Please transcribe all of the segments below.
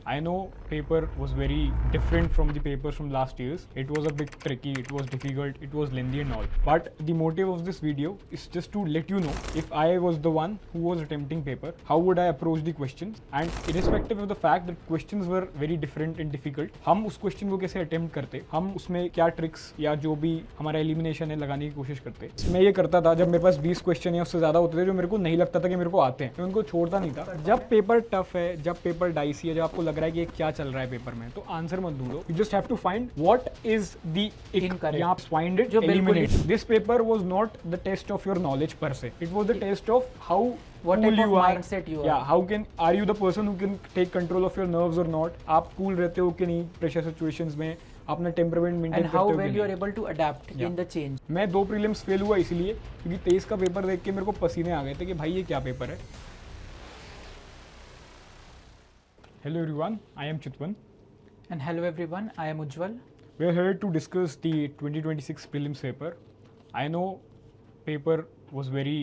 I know paper was very different from the papers from last years. It was a bit tricky, it was difficult, it was lengthy and all. But the motive of this video is just to let you know, if I was the one who was attempting paper, how would I approach the questions, and irrespective of the fact that questions were very different and difficult, हम उस question को कैसे attempt करते, हम उसमें क्या tricks या जो भी हमारा elimination है लगाने की कोशिश करते. मैं ये करता था जब मेरे पास 20 question या उससे ज़्यादा होते थे जो मेरे को नहीं लगता था कि मेरे को आते हैं, मैं उनको छोड़ता नहीं था. जब पेपर टफ है, जब पेपर डाइसी है, जब आपको लग रहा है कि क्या चल रहा है पेपर में, तो आंसर मत ढूंढो. You just have to find what is the incorrect, find it, eliminate. This paper was not the test of your knowledge per se, it was the test of how what type of mindset you are. Yeah, how can are you the person who can take control of your nerves or not? आप cool रहते हो कि नहीं pressure situations में, अपना temperament maintain and करते हो कि how well नहीं? you are able to adapt in the change. मैं 2 prelims फेल हुआ इसीलिए क्योंकि 23 का पेपर देख के मेरे को पसीने आ गए थे कि भाई ये क्या पेपर है. Hello everyone, I am Chitwan. And hello everyone, I am Ujjwal. We are here to discuss the 2026 prelims paper. I know paper was very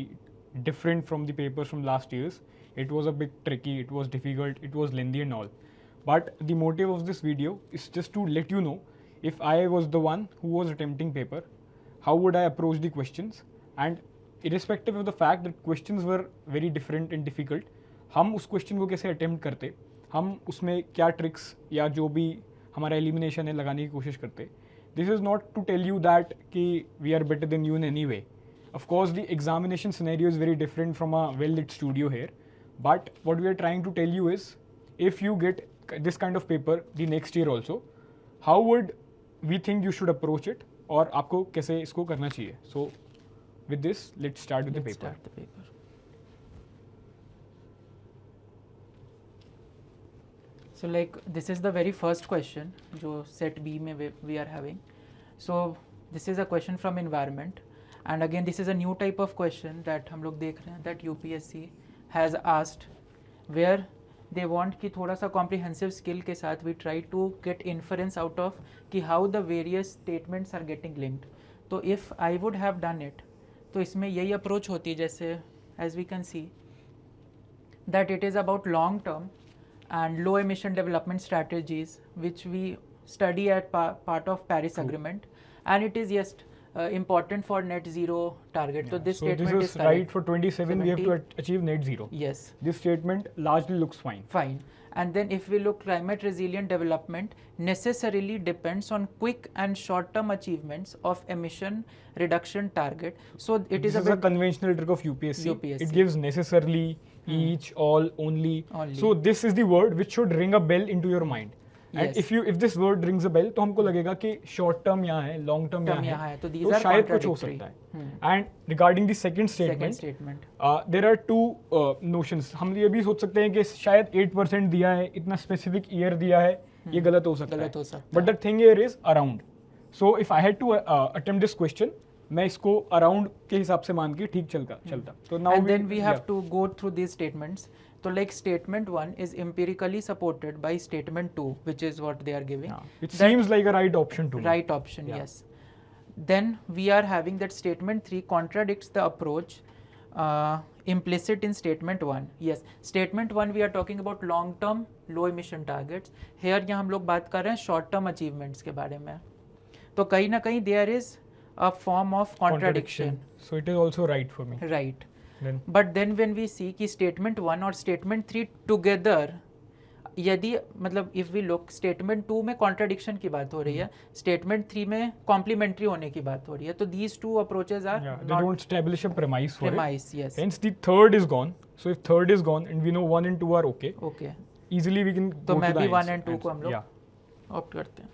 different from the papers from last years. It was a bit tricky, it was difficult, it was lengthy and all. But the motive of this video is just to let you know, if I was the one who was attempting paper, how would I approach the questions, and irrespective of the fact that questions were very different and difficult, हम उस question को कैसे attempt करते, हम उसमें क्या tricks या जो भी हमारा elimination है लगाने की कोशिश करते. This is not to tell you that कि we are better than you in any way. Of course, the examination scenario is very different from a well-lit studio here. But what we are trying to tell you is, if you get this kind of paper the next year also, how would we think you should approach it, और आपको कैसे इसको करना चाहिए. So, with this, let's start with the paper. Start the paper. So like this is the very first question जो set B में we are having. So this is a question from environment. And again this is a new type of question that हम लोग देख रहे हैं that UPSC has asked, where they want कि थोड़ा सा comprehensive skill के साथ we try to get inference out of कि how the various statements are getting linked. तो if I would have done it, तो इसमें यही approach होती है जैसे as we can see that it is about long term and low emission development strategies which we study at part of Paris Agreement, and it is just important for net zero target. Yeah. So this so statement this is correct. right for 27 we have to achieve net zero. Yes. This statement largely looks fine. Fine. And then if we look, climate resilient development necessarily depends on quick and short term achievements of emission reduction target. So it This is a conventional trick of UPSC. UPSC. It gives necessarily, each, all, only. So this is the word which should ring a bell into your mind. And Yes. if this word rings a bell, तो हमको लगेगा कि short term यहाँ है, long term यहाँ है, तो these तो are शायद कुछ हो contradictory. सकता है. And regarding the second statement, there are two notions. हम ये भी सोच सकते हैं कि शायद 8% दिया है, इतना specific year दिया है, ये गलत हो सकता है. But the thing here is around. So if I had to attempt this question, मैं इसको around के हिसाब से मान के ठीक चलता. So now and then we have to go through these statements. So like statement 1 is empirically supported by statement 2, which is what they are giving. It seems like a right option to me. Right option, yes. Then we are having that statement 3 contradicts the approach implicit in statement 1. Yes, statement 1 we are talking about long term low emission targets. Here यहाँ हम लोग बात कर रहे हैं short term achievements के बारे में. तो कहीं ना कहीं there is a form of contradiction. So it is also right for me. Right. But then when we see कि statement 1 और statement 3 together, यदि मतलब if we look statement 2 में contradiction की बात हो रही है, statement 3 में complementary होने की बात हो रही है, तो these two approaches are they don't establish a premise for premise, it. yes. Hence the third is gone. So if third is gone and we know 1 and 2 are okay, easily we can तो go मैं to the भी 1 and 2 को हम लोग opt करते हैं.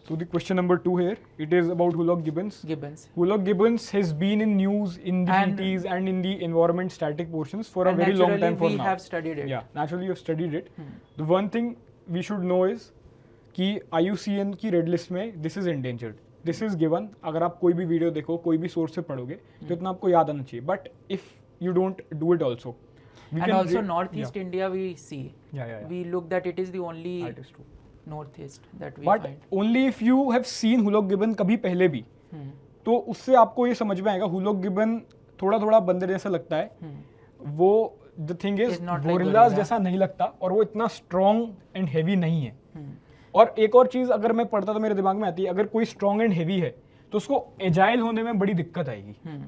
So the question number 2 here, it is about Hulok Gibbons. Hulok Gibbons has been in news in the PTs and in the environment static portions for a very long time for now. We have studied it. Yeah, naturally you have studied it. The one thing we should know is कि IUCN की red list में this is endangered. This is given. अगर आप कोई भी video देखो, कोई भी सोर्स से पढ़ोगे, तो इतना आपको याद आना चाहिए. But if you don't do it also, and also Northeast India we see. Yeah. We look that it is the only. That is true. Northeast that we But find. only if you have seen Hulok Gibbon कभी पहले भी, तो उससे आपको ये समझ में आएगा Hulok Gibbon थोड़ा बंदर जैसा लगता है. वो the thing is It's not like gorillas gorilla. जैसा नहीं लगता और वो इतना स्ट्रॉन्ग एंड हैवी नहीं है। Hmm. और एक और चीज अगर मैं पढ़ता तो मेरे दिमाग में आती है, अगर कोई स्ट्रॉन्ग एंड हैवी है तो उसको एजाइल होने में बड़ी दिक्कत आएगी। Hmm.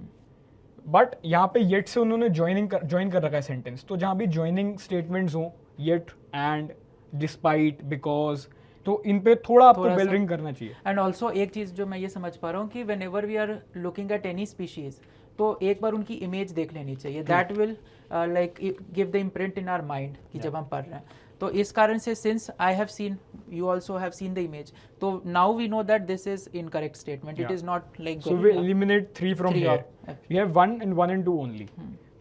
बट यहाँ पे येट से उन्होंने ज्वाइन कर रखा है सेंटेंस, तो जहाँ भी ज्वाइनिंग स्टेटमेंट्स हो येट एंड डिस्पाइट बिकॉज, तो इन पे थोड़ा आपको थोड़ा बेल सा- रिंग करना चाहिए। एंड ऑल्सो एक चीज़ जो मैं ये समझ पा रहा हूँ कि whenever we are looking at any species, तो एक बार उनकी इमेज देख लेनी चाहिए, that will like give the imprint in our mind कि जब हम पढ़ रहे हैं। तो इस कारण से since I have seen, you also have seen the image, तो now we know that this is incorrect statement, it Yeah. Is not like So we eliminate 3 from Three here. of- We have 1 and 1 and 2 only.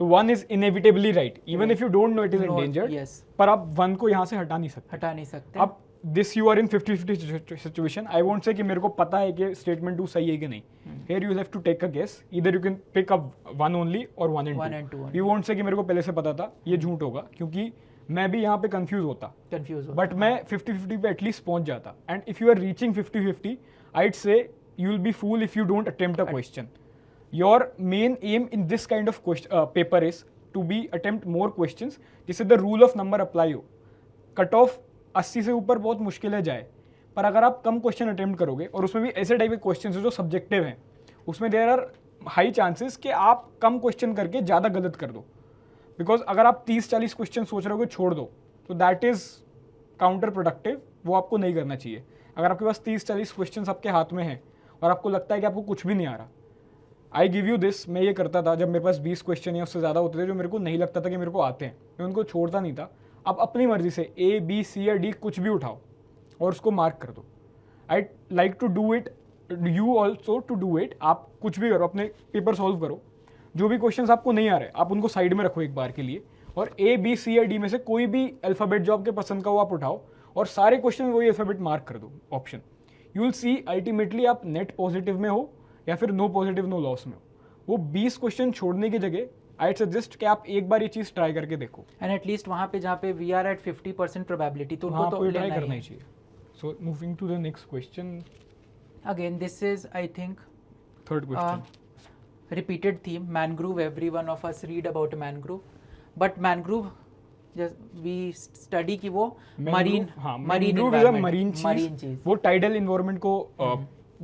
So 1 is inevitably right, even Right. if you don't know it is endangered. Yes, पर आप 1 को यहाँ से हटा नहीं सकते। हटा नहीं सकते। अब this you are in 50-50 situation, I won't say कि मेरे को पता है कि स्टेटमेंट 2 सही है कि नहीं। Here you have to take a guess, either you can pick up 1 only or 1 and 2. 1 and 2 only. You won't say कि मेरे को पहले से पता था, ये झूठ होगा, क्योंकि मैं भी यहाँ पे कंफ्यूज होता, कंफ्यूज हो, बट मैं 50-50 पे एटलीस्ट पहुंच जाता। And if you are reaching 50-50, I'd say you'll be fool if you don't attempt a question. Your main aim in this kind of paper is to be attempt more questions, जिससे the rule of number apply हो। Cut off 80 से ऊपर बहुत मुश्किल है जाए, पर अगर आप कम क्वेश्चन अटेम्प्ट करोगे और उसमें भी ऐसे टाइप के क्वेश्चन जो सब्जेक्टिव हैं, उसमें देयर आर हाई चांसेस कि आप कम क्वेश्चन करके ज़्यादा गलत कर दो। बिकॉज अगर आप 30-40 क्वेश्चन सोच रहे हो छोड़ दो, तो दैट इज़ काउंटर प्रोडक्टिव, वो आपको नहीं करना चाहिए। अगर आपके पास 30-40 क्वेश्चन आपके हाथ में हैं और आपको लगता है कि आपको कुछ भी नहीं आ रहा, आई गिव यू दिस, मैं ये करता था जब मेरे पास 20 क्वेश्चन या उससे ज़्यादा होते थे जो मेरे को नहीं लगता था कि मेरे को आते हैं, मैं उनको छोड़ता नहीं था। आप अपनी मर्जी से A, B, C या D कुछ भी उठाओ और उसको मार्क कर दो। I like to do it, you also to do it. आप कुछ भी करो, अपने पेपर सॉल्व करो, जो भी क्वेश्चंस आपको नहीं आ रहे आप उनको साइड में रखो एक बार के लिए, और A, B, C या D में से कोई भी अल्फ़ाबेट जो आपके पसंद का वो आप उठाओ और सारे क्वेश्चन वही अल्फ़ाबेट मार्क कर दो option. You will see ultimately आप नेट पॉजिटिव में हो या फिर नो पॉजिटिव नो लॉस में हो। वो 20 क्वेश्चन छोड़ने की जगह आई सजेस्ट कि आप एक बार ये चीज़ ट्राई करके देखो। एंड एटलीस्ट वहाँ पे जहाँ पे वी आर एट 50% प्रोबेबिलिटी, तो वहाँ उनको तो आपको ट्राई लेना करना ही ही चाहिए। So moving to the next question, again this is I think third question. repeated theme, mangrove. Every one of us read about mangrove, but mangrove just we study कि वो marine mangrove is a marine marine चीज, वो tidal environment को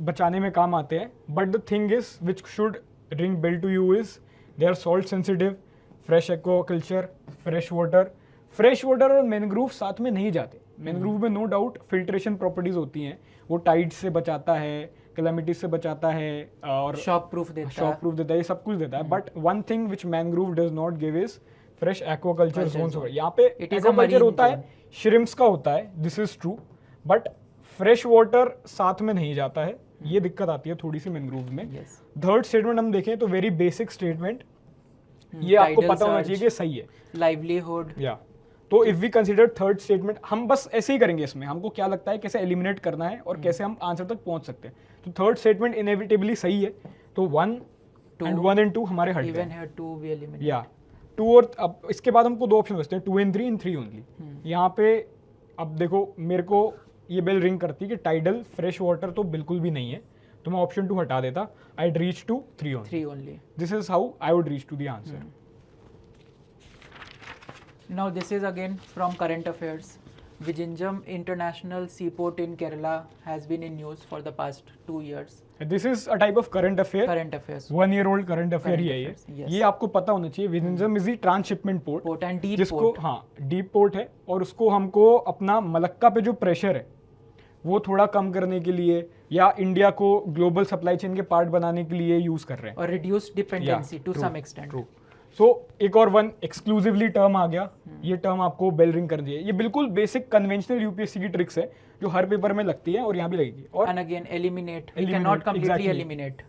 बचाने में काम आते हैं। But the thing is which should ring bell to you is they are salt sensitive, fresh aquaculture, fresh water और मैंग्रोव साथ में नहीं जाते। मैंग्रोव में नो डाउट फिल्ट्रेशन प्रॉपर्टीज होती हैं, वो टाइड से बचाता है, कैलेमिटीज से बचाता है और शॉक प्रूफ देता है, ये सब कुछ देता है। But one thing which mangrove does not give is fresh aquaculture zones. यहाँ पे एक्वाकल्चर होता है, श्रिम्प्स का होता है, this is true, but fresh water साथ में नहीं जाता है, ये दिक्कत आती है थोड़ी सी मैंग्रोव में। Yes. थर्ड स्टेटमेंट हम देखें तो वेरी बेसिक स्टेटमेंट, ये आपको पता होना चाहिए कि सही है। लाइवलीहुड, या तो if we consider third statement, हम बस ऐसे ही करेंगे इसमें, हमको क्या लगता है कैसे एलिमिनेट करना है और कैसे हम आंसर तक पहुंच सकते हैं। तो थर्ड स्टेटमेंट इनएविटेबली सही है, तो 1 and 2 हमारे हट इवन गए। Here 2 we eliminate. या 2 और अब इसके बाद हमको 2 ऑप्शन बचते हैं, 2 and 3 and 3 ओनली। यहाँ पे अब देखो मेरे को ये बेल रिंग करती है कि टाइडल फ्रेश वाटर तो बिल्कुल भी नहीं है, तो मैं ऑप्शन 2 हटा देता, I reach to 3 only. 3 only. This is how I would reach to the answer. Now this is again from current affairs. Vizhinjam International Seaport in Kerala has been in news for the past 2 years. This is a type of current affair, Current affairs. 1 year old current affair ही है ये। affairs, yes. ये आपको पता होना चाहिए। Vizhinjam is the transshipment port, Port and deep जिसको port. हाँ डीप पोर्ट है, और उसको हमको अपना मलक्का पे जो प्रेशर है वो थोड़ा कम करने के लिए या इंडिया को ग्लोबल सप्लाई चेन के पार्ट बनाने के लिए यूज कर रहे हैं। Or reduced dependency to some extent. True. So एक और 1 एक्सक्लूसिवली टर्म आ गया, ये टर्म आपको बेल रिंग कर दिए। ये बिल्कुल बेसिक कन्वेंशनल यूपीएससी की ट्रिक्स है जो हर पेपर में लगती है और यहाँ भी लगेगी। और And again eliminate. We Eliminate, cannot completely exactly. eliminate.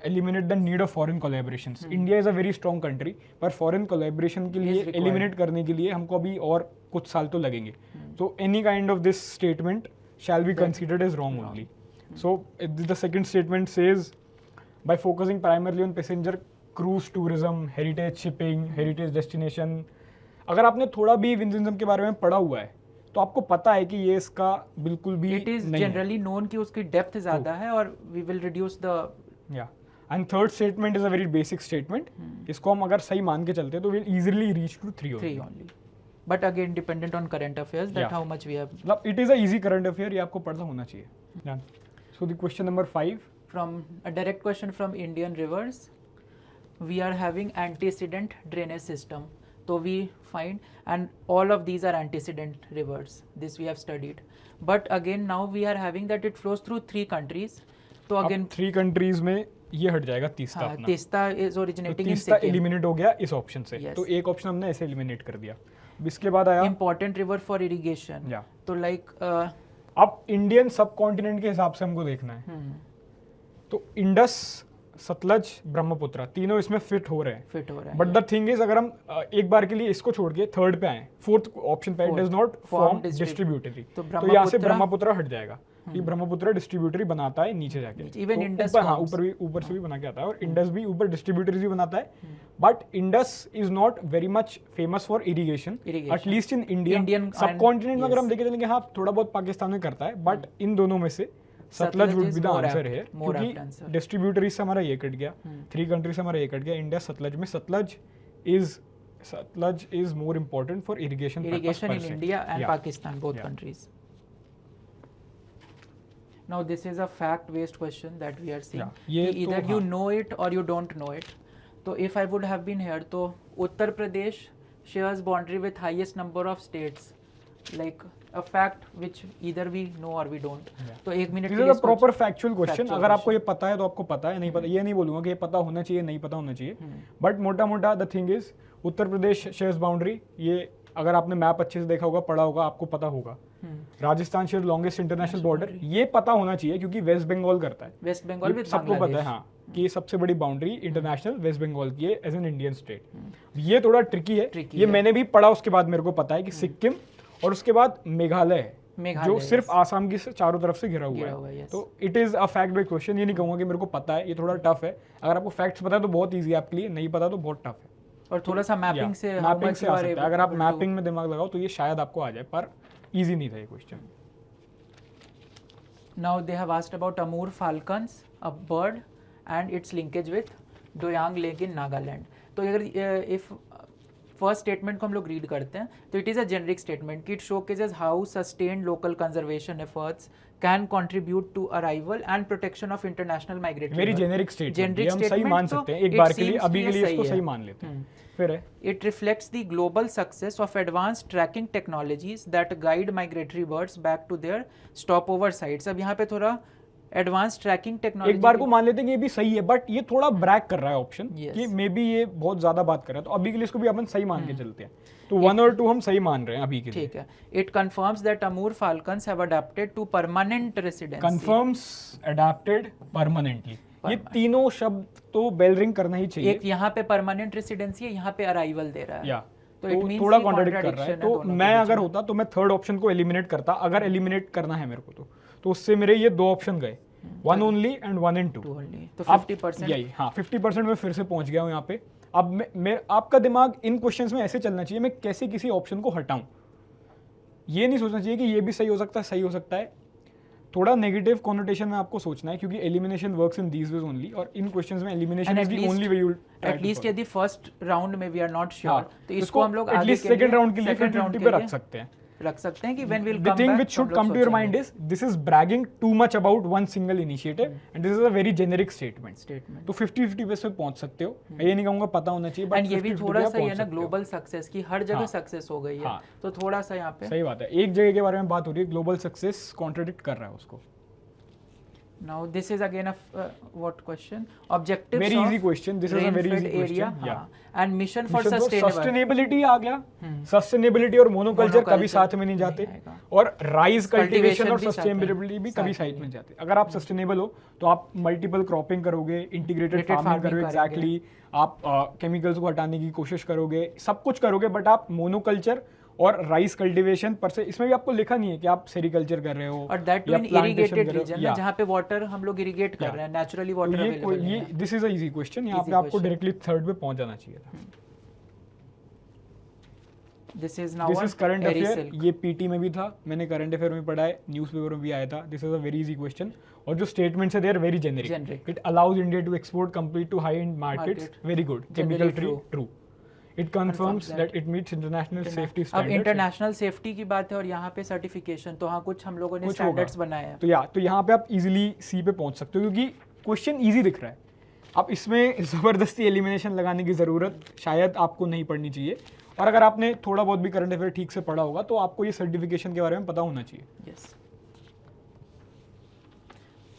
Eliminate the need of foreign collaborations. India is a very strong country, पर फॉरेन कोलैबोरेशन के लिए required. एलिमिनेट करने के लिए हमको अभी और कुछ साल तो लगेंगे। So any kind of this statement shall be considered as wrong only. So the second statement says by focusing primarily on passenger cruise tourism, heritage shipping, heritage destination. अगर आपने थोड़ा भी विंजिज्म के बारे में पढ़ा हुआ है तो आपको पता है कि ये इसका बिल्कुल भी It is नहीं है। generally known कि उसकी डेप्थ ज़्यादा है और we will reduce the Yeah. And third statement is a very basic statement. इसको हम अगर सही मान के चलते हैं तो will easily reach to 3 3 only. But again dependent on current affairs that Yeah. how much we have. मतलब it is a easy current affair, ये आपको पढ़ना होना चाहिए. So the question number 5. From a direct question from Indian rivers, we are having antecedent drainage system. So we find, and all of these are antecedent rivers. This we have studied. But again now we are having that it flows through 3 countries. So अब again 3 countries में ये हट जाएगा तीसरा हाँ, अपना. तीसरा is तो originating in तीसरा Sikkim. एलिमिनेट हो गया इस ऑप्शन से. Yes. तो एक ऑप्शन हमने ऐसे एलिमिनेट कर दिया. अब इसके बाद आया Important river for irrigation. या तो like अब इंडियन सब कॉन्टिनेंट के हिसाब से हमको देखना है. तो इंडस, सतलज, ब्रह्मपुत्र तीनों इसमें फिट हो रहे हैं. फिट हो रहा है. बट द थिंग इज अगर हम एक बार के लिए इसको छोड़ के थर्ड पे आए, फोर्थ ऑप्शन पे, डज नॉट फॉर्म डिस्ट्रीब्यूटरी, तो तो यहाँ से ब्रह्मपुत्र हट जाएगा. ये ब्रह्मपुत्र डिस्ट्रीब्यूटरी बनाता है नीचे जाके. इवन तो इंडस ऊपर, हाँ, ऊपर से भी बना के आता है. और इंडस भी ऊपर डिस्ट्रीब्यूटरीज भी बनाता है. But Indus is not very much famous for irrigation, at least in Indian सब कॉन्टिनेंट में. अगर हम देखे चलेंगे, हाँ थोड़ा बहुत पाकिस्तान में करता है, बट इन दोनों में से Sutlej would be the answer है, क्योंकि डिस्ट्रीब्यूटरी से हमारा ये कट गया, 3 कंट्री से हमारा ये कट गया. इंडिया सतलज में Sutlej is more important for irrigation in India and Pakistan, both countries. Now this is a fact based question that we are seeing. ये कि either तो you हाँ. know it or you don't know it. तो if I would have been here, तो Uttar Pradesh shares boundary with highest number of states, like a fact which either we know or we don't. तो 1 minute this के is लिए a proper factual question. factual अगर आपको question. ये पता है तो आपको पता है, नहीं पता ये नहीं बोलूंगा कि ये पता होना चाहिए, नहीं पता होना चाहिए. बट मोटा मोटा the thing is Uttar Pradesh shares boundary, ये अगर आपने मैप अच्छे से देखा होगा, पढ़ा होगा, आपको पता होगा. Rajasthan share longest international border, ये पता होना चाहिए क्योंकि वेस्ट बंगाल करता है. वेस्ट बंगाल ये विद सबको पता है, हाँ, कि ये सबसे बड़ी बाउंड्री इंटरनेशनल वेस्ट बंगाल की है एज एन इंडियन स्टेट. ये थोड़ा ट्रिकी है. ये मैंने भी पढ़ा, उसके बाद मेरे को पता है कि सिक्किम और उसके बाद मेघालय है, जो सिर्फ आसाम की चारों तरफ से घिरा हुआ है. तो it is a fact based question. ये नहीं कहूंगा कि मेरे को पता है, ये थोड़ा टफ है. अगर आपको फैक्ट्स पता है तो बहुत ईजी है आपके लिए, नहीं पता तो बहुत टफ है. और थोड़ा सा मैपिंग से आ सकता है. अगर आप मैपिंग में दिमाग लगाओ तो ये शायद आपको आ जाए, पर इजी नहीं था ये question. Now they have asked about Amur falcons, a bird, and its linkage with Doyang Lake in Nagaland. तो अगर if फर्स्ट स्टेटमेंट को हम लोग रीड करते हैं तो it is a generic statement कि it showcases how sustained local conservation efforts can contribute to arrival and protection of international migratory. Very generic statement, हम सही मान सकते हैं एक बार के लिए, अभी के लिए इसको सही मान लेते हैं. फिर है it reflects the global success of advance tracking technologies that guide migratory birds back to their stopover sites. अब यहाँ पे थोड़ा एडवांस ट्रैकिंग टेक्नोलॉजी एक बार को मान लेते हैं कि ये भी सही है, बट ये थोड़ा ब्रैक कर रहा है ऑप्शन कि मे बी ये बहुत ज्यादा बात कर रहा है. तो अभी के लिए इसको भी अपन सही मान के चलते हैं. तो 1 और 2 हम सही मान रहे हैं अभी के लिए. ठीक है. It confirms that Amur falcons have adapted to permanent residency. Confirms, adapted, permanently, ये तीनों शब्द तो बेल रिंग करना ही चाहिए. एक यहाँ पे परमानेंट रेसिडेंसी है, यहाँ पे अराइवल दे रहा है. या तो थोड़ा कॉन्ट्रडिक्ट कर रहा है. तो मैं अगर होता तो मैं थर्ड ऑप्शन को एलिमिनेट करता, अगर एलिमिनेट करना है मेरे को तो उससे मेरे ये 2 ऑप्शन गए, 1 ओनली एंड 1 and 2. तो 50% यही, हाँ 50% में फिर से पहुंच गया हूँ यहाँ पे. अब मैं आपका दिमाग इन क्वेश्चंस में ऐसे चलना चाहिए, मैं कैसे किसी ऑप्शन को हटाऊं. ये नहीं सोचना चाहिए कि ये भी सही हो सकता है, सही हो सकता है. थोड़ा नेगेटिव कॉनोटेशन में आपको सोचना है, क्योंकि elimination works in these veg only, और इन क्वेश्चंस में elimination is the only way you at least यदि फर्स्ट राउंड में वी आर नॉट श्योर तो इसको हम लोग एटलीस्ट सेकंड राउंड के लिए 50 पे रख सकते हैं. कि when we'll the come thing back, which should come to your mind is this is bragging too much about one single initiative and this is a very generic statement. तो 50-50 पे पहुंच सकते हो. ये नहीं कहूंगा पता होना चाहिए, but ये भी थोड़ा सा है ना ग्लोबल सक्सेस की हर जगह सक्सेस हो गई है, तो थोड़ा सा यहाँ पे सही बात है. एक जगह के बारे में बात हो रही है, ग्लोबल सक्सेस कॉन्ट्रडिक्ट कर रहा है उसको. Now this is again a what question? Objectives very of easy question. This is a very easy area, question. Yeah. And mission for sustainability आ गया. Sustainability और मोनोकल्चर कभी साथ में नहीं जाते, और राइस कल्टीवेशन और सस्टेनेबिलिटी भी कभी साथ में जाते. अगर आप सस्टेनेबल हो तो आप मल्टीपल क्रॉपिंग करोगे, इंटीग्रेटेड फार्मिंग करोगे, एग्जैक्टली आप केमिकल्स को हटाने की कोशिश करोगे, सब कुछ करोगे. बट आप मोनोकल्चर और राइस कल्टीवेशन पर से, इसमें भी आपको लिखा नहीं है कि आप सेरिकल्चर कर रहे हो, और that too in irrigated region में जहां पे वाटर हम लोग इरिगेट कर रहे हैं, नेचुरली वाटर अवेलेबल है. ये this is a easy question. यहां पे आपको डायरेक्टली थर्ड पे पहुंच जाना चाहिए था. This is now this is current एरी अफेयर, सिल्क। ये पीटी में भी था, मैंने करंट अफेयर में पढ़ा है, न्यूज़पेपर में भी आया था। This is a very easy question, और जो स्टेटमेंट्स है they are very Generic. Generic. It allows India to export complete to high end markets, Market. Very good, Generally chemical free, true. True. It confirms that. That it meets international safety अब standards. International safety की बात है और यहाँ पे certification, तो हाँ कुछ हम लोगों ने कुछ होगा। स्टैंडर्ड्स बनाए हैं। तो यहाँ पे आप इजीली सी पे पहुंच सकते हो, क्योंकि क्वेश्चन इजी दिख रहा है। अब इसमें ज़बरदस्ती एलिमिनेशन लगाने की ज़रूरत शायद आपको नहीं पड़नी चाहिए, और अगर आपने थोड़ा बहुत भी करंट अफेयर ठीक से पढ़ा होगा तो आपको ये सर्टिफिकेशन के बारे में पता होना चाहिए। यस,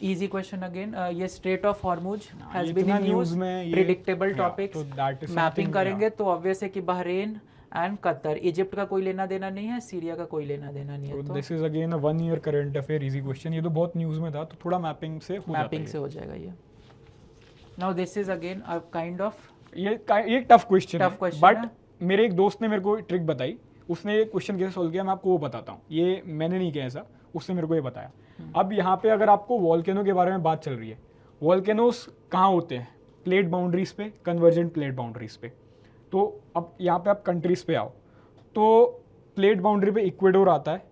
इजी क्वेश्चन अगेन, ये स्ट्रेट ऑफ हॉर्मुज हैज ये बीन इतना इन news न्यूज़, में ये- predictable yeah, topics. so that is mapping something, करेंगे yeah. तो ऑब्वियस है कि बहरीन एंड कतर, इजिप्ट का कोई लेना देना नहीं है, सीरिया का कोई लेना देना नहीं है, तो तो this is again a 1 year current affair easy question. ये तो बहुत न्यूज़ में था, तो थोड़ा मैपिंग से हो मैपिंग जाता से है हो जाएगा ये। Now this is again a kind of ये टफ क्वेश्चन Tough है, question बट है। मेरे एक दोस्त ने मेरे को ट्रिक बताई, उसने ये क्वेश्चन कैसे सॉल्व किया मैं आपको वो बताता हूँ। ये मैंने नहीं किया ऐसा, उसने मेरे को ये बताया। अब यहाँ पे अगर आपको वॉल्केनो के बारे में बात चल रही है, वॉल्केनोस कहाँ होते हैं? प्लेट बाउंड्रीज पे, कन्वर्जेंट प्लेट बाउंड्रीज पे। तो अब यहाँ पे आप कंट्रीज पे आओ, तो प्लेट बाउंड्री पे इक्वेडोर आता है।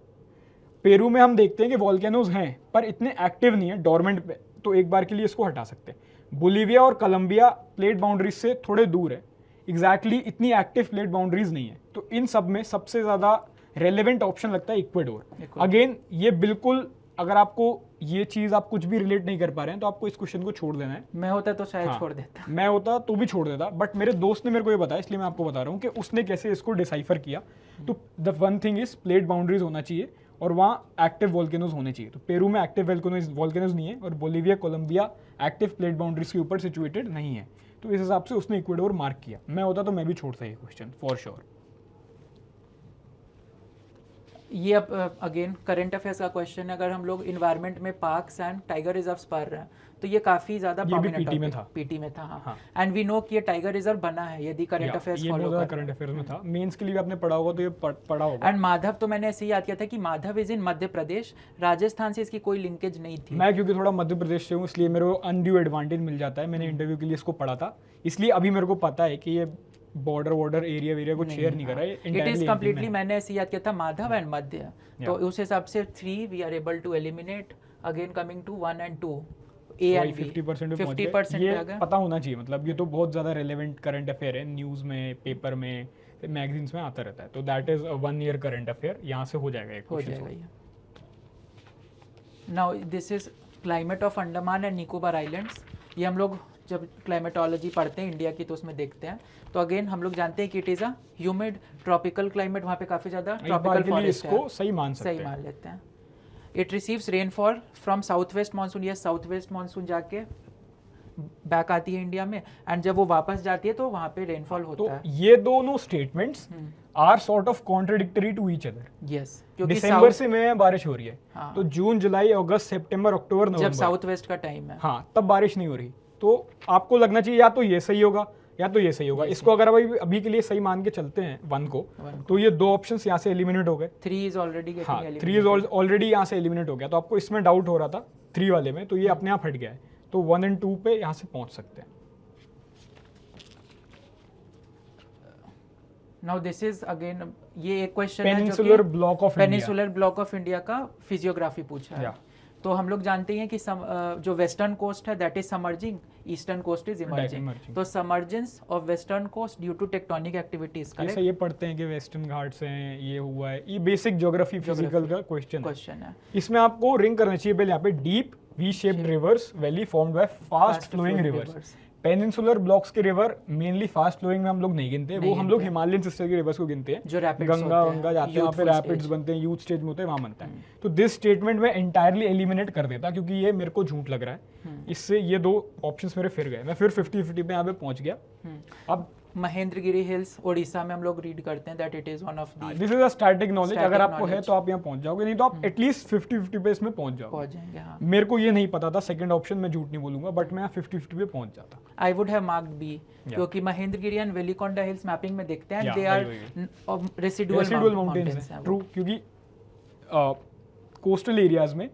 पेरू में हम देखते हैं कि वॉल्केनोज हैं पर इतने एक्टिव नहीं है, डोरमेंट पे, तो एक बार के लिए इसको हटा सकते हैं। बोलीविया और कोलंबिया प्लेट बाउंड्रीज से थोड़े दूर है, एग्जैक्टली इतनी एक्टिव प्लेट बाउंड्रीज नहीं है। तो इन सब में सबसे ज़्यादा रेलेवेंट ऑप्शन लगता है इक्वेडोर। अगेन ये बिल्कुल, अगर आपको ये चीज़ आप कुछ भी रिलेट नहीं कर पा रहे हैं तो आपको इस क्वेश्चन को छोड़ देना है। मैं होता तो शायद हाँ, छोड़ देता। मैं होता तो भी छोड़ देता, बट मेरे दोस्त ने मेरे को ये बताया, इसलिए मैं आपको बता रहा हूँ कि उसने कैसे इसको डिसाइफर किया। तो the one thing is plate boundaries होना चाहिए और वहाँ एक्टिव वॉल्केनोज होने चाहिए। तो पेरू में एक्टिव वॉल्केनोज नहीं है, और Bolivia Colombia active plate boundaries के ऊपर सिचुएटेड नहीं है। तो इस हिसाब से उसने इक्वेडोर मार्क किया। मैं होता तो मैं भी छोड़ता ये क्वेश्चन फॉर श्योर। ये अब अगेन करंट अफेयर्स का क्वेश्चन है। अगर हम लोग इन्वायरमेंट में पार्क्स एंड टाइगर रिजर्व्स पढ़ रहे हैं तो ये काफी ज्यादा ये भी PT में था। पीटी में था, हाँ। हाँ। एंड वी नो कि ये टाइगर रिजर्व बना है, यदि करंट अफेयर्स ये फॉलो बहुत ज़्यादा कर। करंट अफेयर्स में था, मेंस के लिए भी आपने पढ़ा होगा तो ये पढ़ा होगा। एंड माधव, तो मैंने ऐसे ही याद किया था कि माधव इज इन मध्य प्रदेश, राजस्थान से इसकी कोई लिंकेज नहीं थी। मैं क्योंकि थोड़ा मध्य प्रदेश से हूँ इसलिए मेरे को अनड्यू एडवांटेज मिल जाता है। मैंने इंटरव्यू के लिए इसको पढ़ा था, इसलिए अभी मेरे को पता है कि ये बॉर्डर एरिया को शेयर नहीं कर रहा है। इट इज कम्प्लीटली, मैंने ऐसे याद किया था माधव एंड मध्य, तो उस हिसाब से 3 we are able to eliminate. Again coming to 1 and 2, A and B 50% 50% ये पे आ गया। पता होना चाहिए। मतलब ये तो बहुत ज़्यादा रेलेवेंट करंट अफेयर है, न्यूज़ में, पेपर में, मैगजीन्स में आता रहता है। तो that is 1 year current affair, यहाँ से हो जाएगा एक हो क्वेश्चन जाएगा ये। Now this is climate of Andaman and Nicobar islands. ये हम लोग जब क्लाइमेटोलॉजी पढ़ते हैं इंडिया की तो उसमें देखते हैं। तो अगेन हम लोग जानते हैं कि it is a humid tropical climate, वहाँ पे काफ़ी ज़्यादा ट्रॉपिकल फॉरेस्ट है, इसको सही मान सकते सही हैं। मान लेते हैं। It receives rainfall from south west monsoon, या साउथ वेस्ट मानसून जाके बैक आती है इंडिया में, एंड जब वो वापस जाती है तो वहाँ पे रेनफॉल तो होता है। ये दोनों statements are sort of contradictory to each other. Yes, क्योंकि दिसंबर से मई में बारिश हो रही है, हाँ। तो जून, जुलाई, अगस्त, सितंबर, अक्टूबर, जब नवंबर, साउथ वेस्ट का टाइम है, हाँ, तब बारिश नहीं हो रही। तो आपको लगना चाहिए या तो ये सही होगा या तो ये सही होगा। इसको अगर अभी के लिए सही मान के चलते हैं 1 को, तो ये 2 ऑप्शंस यहाँ से एलिमिनेट हो गए। 3 इज ऑलरेडी हाँ, गेटिंग 3 इज ऑलरेडी यहाँ से एलिमिनेट हो गया। तो आपको इसमें डाउट हो रहा था 3 वाले में, तो ये अपने आप हट गया है। तो 1 and 2 पे यहाँ से पहुँच सकते हैं। नाउ दिस इज अगेन, ये एक क्वेश्चन है जो पेनिनसुलर कि block of India. Peninsular block of India का फिजियोग्राफी पूछा है। Yeah. तो हम लोग जानते हैं कि जो वेस्टर्न कोस्ट है that is submerging, eastern coast is emerging. emerging. तो submergence of western coast due to tectonic activities, जैसे ये पढ़ते हैं कि वेस्टर्न घाट्स हैं, ये हुआ है, ये बेसिक ज्योग्राफी फिजिकल का क्वेश्चन है। इसमें आपको रिंग करना चाहिए पहले यहाँ पे, deep V shaped rivers valley formed by fast flowing rivers. Peninsular blocks के रिवर मेनली फास्ट फ्लोइंग में हम लोग नहीं गिनते, वो हम लोग हिमालयन सिस्टर के रिवर्स को गिनते हैं, जो रैपिड्स गंगा होते हैं, वंगा जाते हैं, वहाँ पे youthful रैपिड्स stage। बनते हैं, यूथ स्टेज में होते हैं, वहाँ बनता है। तो दिस स्टेटमेंट में एंटायरली एलिमिनेट कर देता, क्योंकि ये मेरे को झूठ लग रहा है। इससे ये 2 ऑप्शंस मेरे फिर गए, मैं फिर 50-50 पे यहाँ पे पहुंच गया। अब महेंद्रगिरी हिल्स ओडिशा में हम लोग रीड करते हैं that it is one of the this is a static knowledge, Static अगर आपको है knowledge। तो आप यहाँ पहुंच जाओगे, नहीं तो आप एटलीस्ट 50-50 पे इसमें पहुंच जाओगे। पहुंच जाएंगे, हाँ। मेरे को ये नहीं पता था सेकंड ऑप्शन, मैं झूठ नहीं बोलूंगा, बट मैं 50-50 पे पहुंच जाता। I would have marked B, क्योंकि Mahendragiri and Velikonda hills mapping में देखते हैं, दे आर रेसिडुअल माउंटेन्स हैं। ट्रू, क्योंकि कोस्टल एरियाज में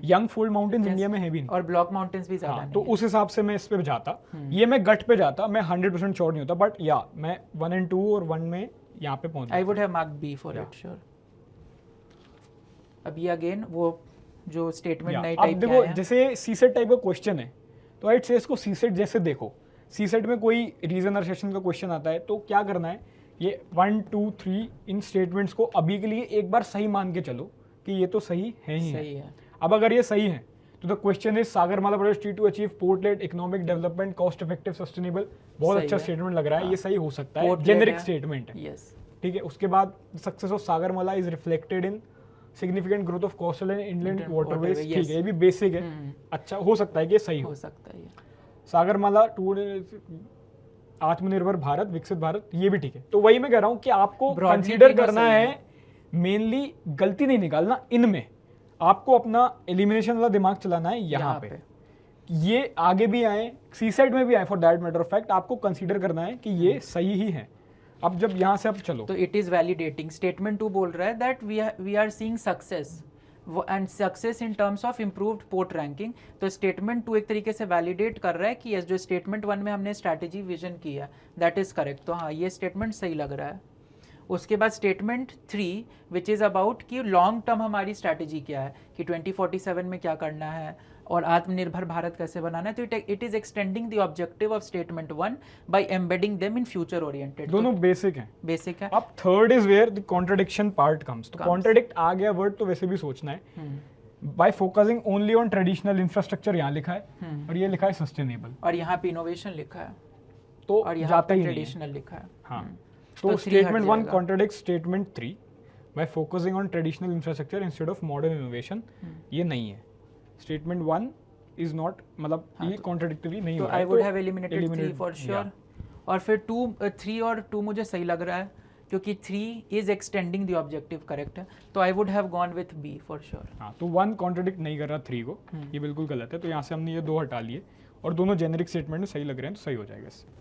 यंग फोल्ड माउंटेन्स इंडिया में है भी नहीं। और ब्लॉक माउंटेन्स भी ज्यादा हाँ, नहीं तो है। उस हिसाब से मैं इस पे जाता। ये मैं गट पे जाता, मैं 100% श्योर नहीं होता, बट या मैं 1 and 2 और 1 में यहाँ पे पहुंच I would have marked B for Yeah. It sure. अब ये अगेन वो जो स्टेटमेंट Yeah. नई अब टाइप के देखो आए हैं, जैसे सीसेट टाइप का क्वेश्चन है तो आइट से इसको सीसेट जैसे देखो, सीसेट में कोई रीजन और सेशन का क्वेश्चन आता है तो क्या करना है, ये 1 2 3 इन स्टेटमेंट्स को अभी के लिए एक बार सही मान के चलो कि ये तो सही है ही सही है। है। अब अगर ये सही है तो the question is Sagarmala project to achieve port led economic development cost effective sustainable, बहुत सही अच्छा है। स्टेटमेंट लग रहा है, हाँ। ये सही हो सकता है, Port led जेनेरिक है। स्टेटमेंट है, यस। ठीक है। उसके बाद success of Sagarmala is reflected in significant growth of coastal and inland Inland waterways, waterway, ठीक है, yes. ये भी बेसिक है, अच्छा हो सकता है कि ये सही हो। हो सकता है ये। सागरमाला टू आत्मनिर्भर भारत विकसित भारत, ये भी ठीक है। तो वही मैं कह रहा हूँ कि आपको Broadly कंसीडर तीनों करना सही है, मेनली गलती नहीं निकालना इनमें, आपको अपना एलिमिनेशन वाला दिमाग चलाना है यहाँ पे। ये आगे भी आए, सीसेट में भी आए for that matter of fact, आपको कंसीडर करना है कि ये सही ही है। अब जब यहाँ से अब चलो तो इट इज वैलिडेटिंग, स्टेटमेंट 2 बोल रहा है that we are seeing success and success in terms of improved port ranking. तो स्टेटमेंट 2 एक तरीके से वैलिडेट कर रहा है कि जो स्टेटमेंट 1 में हमने स्ट्रैटेजी विजन किया दैट इज करेक्ट। तो हाँ, ये स्टेटमेंट सही लग रहा है। उसके बाद स्टेटमेंट 3 विच इज़ अबाउट कि लॉन्ग टर्म हमारी स्ट्रैटेजी क्या है, कि 2047 में क्या करना है और आत्मनिर्भर भारत कैसे बनाना है। तो it is extending the objective of statement 1 by embedding them in future oriented. दोनों बेसिक हैं। बेसिक है। अब third is where the contradiction part comes. तो कॉन्ट्रडिक्ट आ गया वर्ड तो वैसे भी सोचना है, by focusing only on traditional infrastructure, यहाँ लिखा है और ये लिखा है सस्टेनेबल, और यहाँ पे इनोवेशन लिखा है तो और यहाँ जाता पे ही नहीं है। ट्रेडिशनल लिखा है। हाँ, तो तो three हट स्टेटमेंट 1 जाएगा। Contradict statement 3 bye focusing on traditional infrastructure instead of modern innovation, ये नहीं है। स्टेटमेंट 1 इज नॉट, मतलब ये कॉन्ट्रडिक्टरी नहीं तो हो रहा आई है, वुड तो have eliminated 3 eliminate- for yeah. Sure. और फिर 3 और 2 मुझे सही लग रहा है क्योंकि 3 is extending the objective, correct है। तो I would have gone with B for sure. हाँ, तो 1 कॉन्ट्रडिक्ट नहीं कर रहा 3 को, ये बिल्कुल गलत है। तो यहाँ से हमने ये 2 हटा लिए और दोनों जेनेरिक स्टेटमेंट में सही लग रहे हैं, तो सही हो जाएगा इससे।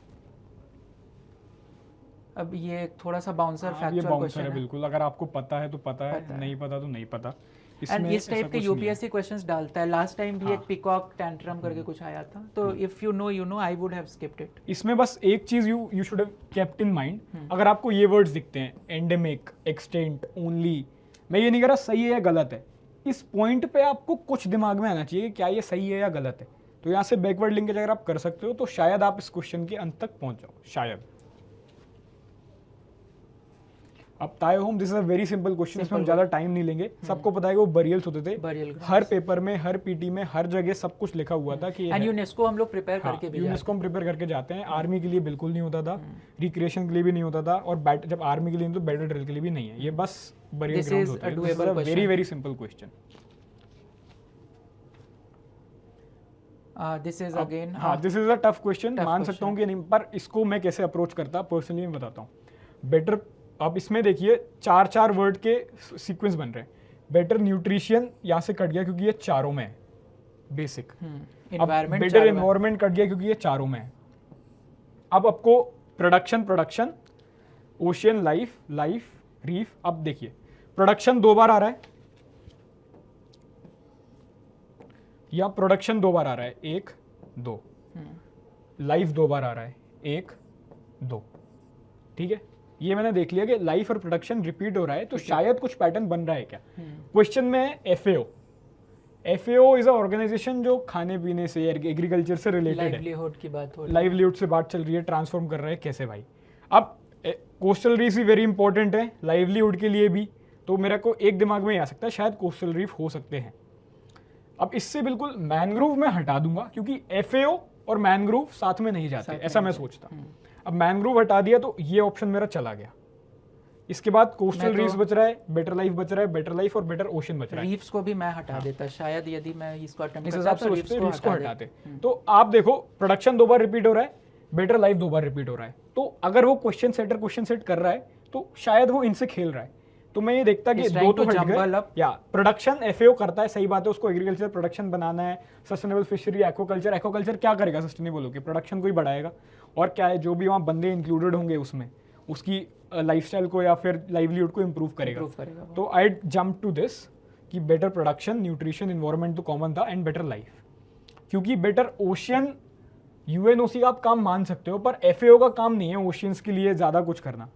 अब ये थोड़ा सा बाउंसर हाँ, ये फैक्चुअल बाउंसर क्वेश्चन है है बिल्कुल, अगर आपको पता है तो पता पता है, है। नहीं पता तो नहीं पता। एंड इसमें इस टाइप ऐसा के कुछ नहीं है। यूपीएससी क्वेश्चंस डालता है। लास्ट टाइम भी हाँ। एक पिकॉक टैंट्रम करके कुछ आया था, तो if you know I would have skipped it. इसमें बस एक चीज you should have kept in mind, अगर आपको ये वर्ड्स दिखते हैं एंडेमिक, एक्सटेंट, ओनली, मैं ये नहीं कह रहा सही है या गलत है, इस पॉइंट पे आपको कुछ दिमाग में आना चाहिए कि क्या ये सही है या गलत है। तो यहाँ से बैकवर्ड लिंकेज अगर आप कर सकते हो तो शायद आप इस क्वेश्चन के अंत तक पहुंच जाओ, शायद। अब तायो होम, this is a very simple question, इसमें हम ज्यादा टाइम नहीं लेंगे। सबको पता है कि वो बरियल्स होते थे, बरियल हर पेपर में, हर पीटी में, हर जगह सब कुछ लिखा हुआ था कि ये एंड है। यूनेस्को हम लोग प्रिपेयर करके भी यूनेस्को हम प्रिपेयर करके जाते हैं। आर्मी के लिए बिल्कुल नहीं होता था, रिक्रिएशन के लिए भी नहीं होता था, और जब आर्मी के लिए नहीं तो बैटल ड्रिल के लिए भी नहीं है, ये बस बरियल This ग्राउंड is होते a हैं। doable very question. Very simple question. This is again हाँ, this is a tough question, Tough मान सकता हूँ कि नहीं, पर इसको मैं कैसे अप्रोच करता पर्सनली मैं बताता हूँ। बेटर, अब इसमें देखिए 4 वर्ड के सीक्वेंस बन रहे हैं। बेटर न्यूट्रिशन यहाँ से कट गया क्योंकि ये चारों में है, basic. Environment, better environment cut गया क्योंकि ये चारों में है। अब आपको प्रोडक्शन, ओशियन लाइफ, रीफ। अब देखिए प्रोडक्शन 2 बार आ रहा है, या प्रोडक्शन 2 बार आ रहा है, 1 2, लाइफ 2 बार आ रहा है, 1 2, ठीक है। ये मैंने देख लिया कि लाइफ और प्रोडक्शन रिपीट हो रहा है, तो शायद कुछ पैटर्न बन रहा है क्या। क्वेश्चन में एफएओ इज अ ऑर्गेनाइजेशन जो खाने पीने से, एग्रीकल्चर से रिलेटेड है, लाइवलीहुड की बात हो रही है। लाइवलीहुड से बात चल रही है, ट्रांसफॉर्म कर रहा है कैसे भाई। अब कोस्टल रीफ भी वेरी इंपॉर्टेंट है लाइवलीहुड के लिए भी, तो मेरे को एक दिमाग में आ सकता है शायद कोस्टल रीफ हो सकते हैं। अब इससे बिल्कुल मैनग्रोव में हटा दूंगा क्योंकि एफएओ और मैनग्रोव साथ में नहीं जाते, ऐसा मैं सोचता। अब मैनग्रोव हटा दिया तो ये ऑप्शन मेरा चला गया। इसके बाद कोस्टल रीफ्स बच रहा है, बेटर लाइफ बच रहा है, बेटर लाइफ और बेटर ओशन बच रहा है। रीफ्स को भी मैं हटा देता शायद, यदि मैं इसको अटेम्प्ट इस करता हिसाब से तो रीफ्स को हटाते। तो आप देखो प्रोडक्शन 2 बार रिपीट हो रहा है, बेटर लाइफ 2 बार रिपीट हो रहा है, तो अगर वो क्वेश्चन सेट कर रहा है तो शायद वो इनसे खेल रहा है। तो मैं ये देखता कि 2 तो हट गए, या प्रोडक्शन एफएओ करता है, सही बात है, उसको एग्रीकल्चर प्रोडक्शन बनाना है, सस्टेनेबल फिशरी, एक्वाकल्चर क्या करेगा सस्टेनेबल होकर, प्रोडक्शन को ही बढ़ाएगा। और क्या है, जो भी वहाँ बंदे इंक्लूडेड होंगे उसमें, उसकी लाइफस्टाइल को या फिर लाइवलीहुड को इम्प्रूव करेगा। तो आई जंप टू दिस कि बेटर प्रोडक्शन, न्यूट्रिशन, इन्वायरमेंट तो कॉमन था, एंड बेटर लाइफ, क्योंकि बेटर ओशियन, यूएनओसी का आप काम मान सकते हो, पर एफएओ का काम नहीं है ओशियंस के लिए ज़्यादा कुछ करना।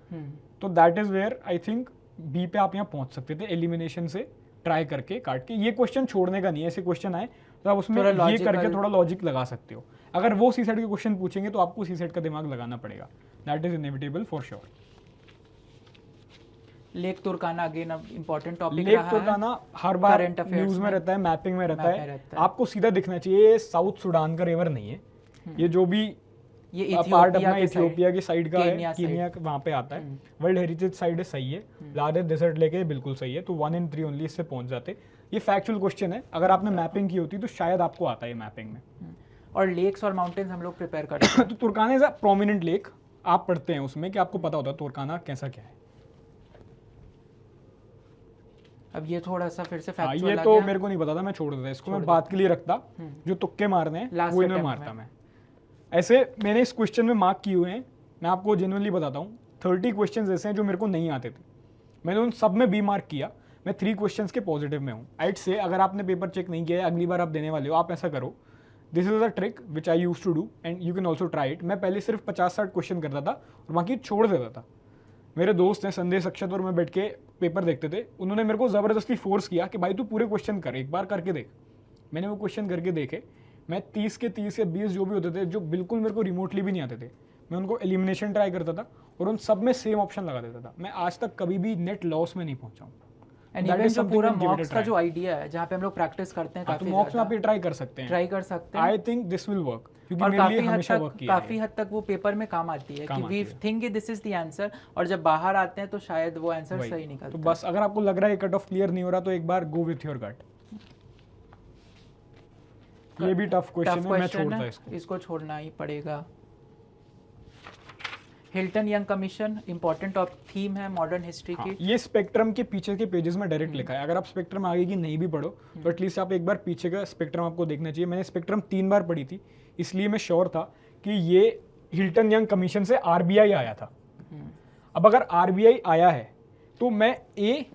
तो that is where I think B पे आप यहाँ पहुंच सकते थे एलिमिनेशन से ट्राई करके काट के। ये क्वेश्चन छोड़ने का नहीं है, ऐसे क्वेश्चन आए तो आप उसमें थोड़ा ये करके logical- थोड़ा लॉजिक लगा सकते हो। अगर वो सी सेट के क्वेश्चन पूछेंगे तो आपको सी सेट का दिमाग लगाना पड़ेगा, that is inevitable for sure. Lake तुर्काना again important topic lake रहा तुर्काना है हर बार Current affairs न्यूज में में, रहता है, मैपिंग में रहता मैप में है, रहता है। आपको सीधा दिखना चाहिए ये साउथ सुडान का रिवर नहीं है, ये जो भी ये पार्ट इथियोपिया अपना के इथियोपिया की साइड का है, केन्या side। कीनिया वहाँ पे आता है। वर्ल्ड हेरिटेज साइड है, सही है। लार्जेस्ट डेजर्ट लेके बिल्कुल सही है, तो 1 in 3 ओनली इससे पहुंच जाते। ये फैक्चुअल क्वेश्चन है, अगर आपने मैपिंग की होती तो शायद आपको आता है मैपिंग में। और लेक्स और माउंटेन्स हम लोग प्रिपेयर करते हैं। तो तुर्काना इज अ प्रोमिनेंट लेक, आप पढ़ते हैं उसमें कि आपको पता होता है तुर्काना कैसा क्या है। अब ये थोड़ा सा फिर से हाँ, फैक्चुअल ये तो मेरे को नहीं पता था, मैं छोड़ देता इसको, मैं बात के लिए रखता, जो तुक्के मारने हैं Last वो इनमें attempt मारता में। मैं। ऐसे मैंने इस क्वेश्चन में मार्क किए हुए हैं, मैं आपको जेन्युइनली बताता हूँ 30 क्वेश्चंस ऐसे हैं जो मेरे को नहीं आते थे, मैंने उन सब में बी मार्क किया। मैं 3 क्वेश्चंस के पॉजिटिव में हूँ। आइट से अगर आपने पेपर चेक नहीं किया है, अगली बार आप देने वाले हो, आप ऐसा करो, this is a trick which I use to do and you can also try it. मैं पहले सिर्फ 50-60 क्वेश्चन करता था और बाकी छोड़ देता था। मेरे दोस्त हैं संदेश अक्षत और मैं बैठ के पेपर देखते थे, उन्होंने मेरे को ज़बरदस्ती फोर्स किया कि भाई तू पूरे क्वेश्चन कर, एक बार करके देख। मैंने वो क्वेश्चन करके देखे, मैं 30 के 30 या 20 जो भी होते थे, जो बिल्कुल मेरे को रिमोटली भी नहीं आते थे, मैं उनको एलिमिनेशन ट्राई करता था और उन सब में सेम ऑप्शन लगा देता था। मैं आज तक कभी भी नेट लॉस में नहीं पहुंचा हूँ। एंड That इवन is जो something पूरा we can give it a मॉक्स का try. जो आइडिया है जहाँ पे हम लोग प्रैक्टिस करते हैं हाँ, तो काफी मॉक्स में आप ये ज्यादा ट्राई कर सकते हैं, ट्राई कर सकते हैं I think this will work, क्योंकि और मेरे लिए काफी हद हमेशा वर्क तक किया काफी है। हद तक वो पेपर में काम आती है काम कि वी आती है। Think this is the answer और जब बाहर आते हैं तो शायद वो आंसर वही। सही निकलता तो है। बस अगर आपको लग रहा है कट ऑफ क्लियर नहीं हो रहा तो एक बार गो विथ योर गट। ये भी टफ क्वेश्चन टफ है, मैं क्वेश्चन छोड़ता है, इसको। इसको छोड़ना ही पड़ेगा। Hilton young commission important theme है मॉडर्न हिस्ट्री हाँ, की। ये स्पेक्ट्रम के पीछे के पेजेस में डायरेक्ट लिखा है। अगर आप स्पेक्ट्रम आगे की नहीं भी पढ़ो तो एटलीस्ट आप एक बार पीछे का स्पेक्ट्रम आपको देखना चाहिए। मैंने स्पेक्ट्रम 3 बार पढ़ी थी, इसलिए मैं श्योर था कि ये हिल्टन यंग कमीशन से आरबीआई आया था। अब अगर आरबीआई आया है तो मैं ए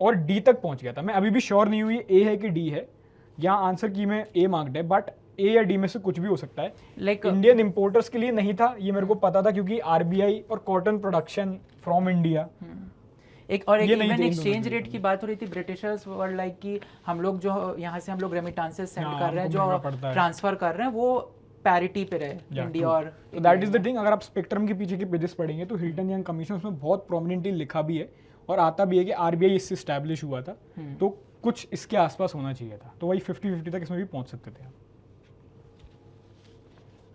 और डी तक पहुंच गया था। मैं अभी भी श्योर नहीं हुई ए है कि डी है, यहाँ आंसर की में ए मार्क्ड है, बट ए या डी में से कुछ भी हो सकता है। लाइक इंडियन इंपोर्टर्स के लिए नहीं था, ये मेरे को पता था क्योंकि आरबीआई और कॉटन प्रोडक्शन फ्रॉम इंडिया। एक और एक ये नहीं इवन थे इन एक्सचेंज दोनों रेट की बात हो रही थी। ब्रिटिशर्स वर लाइक कि हम लोग जो यहाँ से हम लोग रेमिटांसेस सेंड हाँ, कर रहे हैं, हमको महंगा जो पड़ता है। ट्रांसफर कर रहे हैं, वो पैरिटी पे रहे Yeah, इंडिया true. और तो दैट इज द थिंग। अगर आप स्पेक्ट्रम के पीछे के पेजेस पढ़ेंगे तो हिल्टन यंग कमीशन उसमें बहुत प्रोमिनेंटली लिखा भी है और आता भी है कि आरबीआई इससे स्टैब्लिश हुआ था, तो कुछ इसके आसपास होना चाहिए था। तो वही 50-50 तक इसमें भी पहुंच सकते थे आप।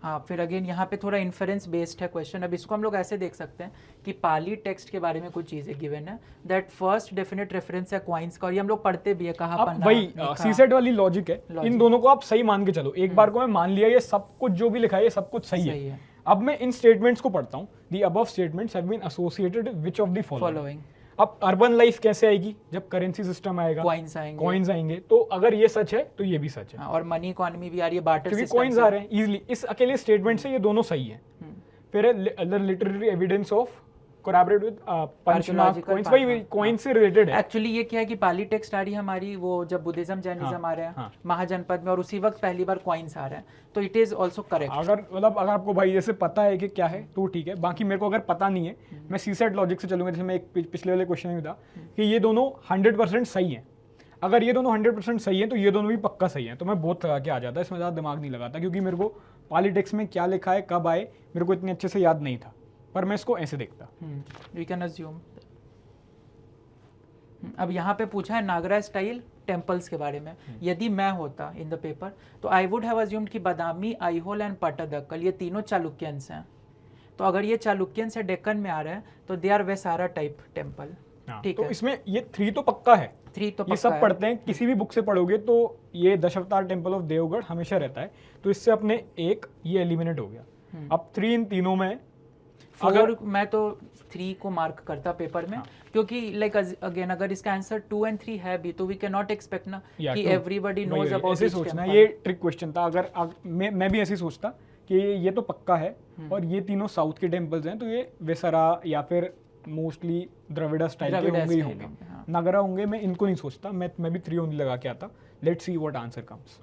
हाँ, फिर अगेन यहाँ पे थोड़ा इन्फरेंस बेस्ड है क्वेश्चन। अब इसको हम लोग ऐसे देख सकते हैं कि पाली टेक्स्ट के बारे में कुछ चीज़ें गिवन है, दैट फर्स्ट डेफिनेट रेफरेंस है क्वाइंस का, और ये हम लोग पढ़ते भी है कहाँ अब पन्ना वही निखा। सीसेट वाली लॉजिक है, इन Logic. दोनों को आप सही मान के चलो। एक बार को मैं मान लिया ये सब कुछ जो भी लिखा है ये सब कुछ सही सही है। है। अब मैं इन स्टेटमेंट्स को पढ़ता हूँ। The above statements have been associated which of the following. Following अब अर्बन लाइफ कैसे आएगी? जब करेंसी सिस्टम आएगा, कॉइन्स आएंगे, कॉइन्स आएंगे, तो अगर ये सच है तो ये भी सच है, हाँ, और मनी इकोनॉमी भी आ रही है, बार्टर क्योंकि सिस्टम कॉइन्स आ रहे हैं इजीली। इस अकेले स्टेटमेंट से ये दोनों सही है। फिर literary evidence of collaborate with punch mark Archaeological coins, वही Panchmark, कॉइन से रिलेटेड है। एक्चुअली ये क्या है कि पाली टेक्स्ट आ रही है हमारी, वो जब बुद्धिज्म जैनिज्म हाँ, आ रहे हैं हाँ। महाजनपद में, और उसी वक्त पहली बार कॉइन्स आ रहे हैं, तो इट इज ऑल्सो करेक्ट। अगर मतलब अगर आपको भाई जैसे पता है कि क्या है तो ठीक है, बाकी मेरे को अगर पता नहीं है मैं सीसेट लॉजिक से चलूंगा। जैसे मैं एक पिछले वाले क्वेश्चन में था कि ये दोनों 100% सही हैं। अगर ये दोनों 100% सही हैं तो ये दोनों भी पक्का सही हैं, तो मैं बहुत लगा के आ जाता, इसमें ज़्यादा दिमाग नहीं लगाता, क्योंकि मेरे को पॉलिटिक्स में क्या लिखा है कब आए मेरे को इतने अच्छे से याद नहीं था, पर मैं इसको ऐसे देखता। We can assume. अब यहाँ पे पूछा है नागरा स्टाइल टेम्पल्स के बारे में। यदि मैं होता इन द पेपर तो आई वुड हैव अज्यूम्ड कि बादामी, आईहोल एंड पट्टादक्कल ये तीनों चालुक्यंस हैं। तो अगर ये चालुक्यन से डेक्कन में आ रहे हैं तो they are Vesara type temple. ठीक तो है, इसमें ये 3 तो पक्का है, 3 तो ये पक्का सब है। पढ़ते हैं, किसी भी बुक से पढ़ोगे तो ये दशावतार टेम्पल ऑफ देवगढ़ हमेशा रहता है, तो इससे अपने एक ये एलिमिनेट हो गया। अब 3 इन तीनों में 4 मैं तो 3 को मार्क करता पेपर में, क्योंकि लाइक अगेन अगर इसका आंसर 2 and 3 है भी तो वी कैन नॉट एक्सपेक्ट ना कि एवरीबॉडी नोज अबाउट ऐसे सोचना, ये ट्रिक क्वेश्चन था। अगर मैं भी ऐसे ही सोचता कि ये तो पक्का है और ये तीनों साउथ के टेम्पल्स हैं, तो ये वेसरा या फिर मोस्टली द्रविड़ा स्टाइल के होंगे ही होंगे, नगरा होंगे। मैं इनको नहीं सोचता, मैं भी 3 ओनली लगा के आता। Let's see what answer comes.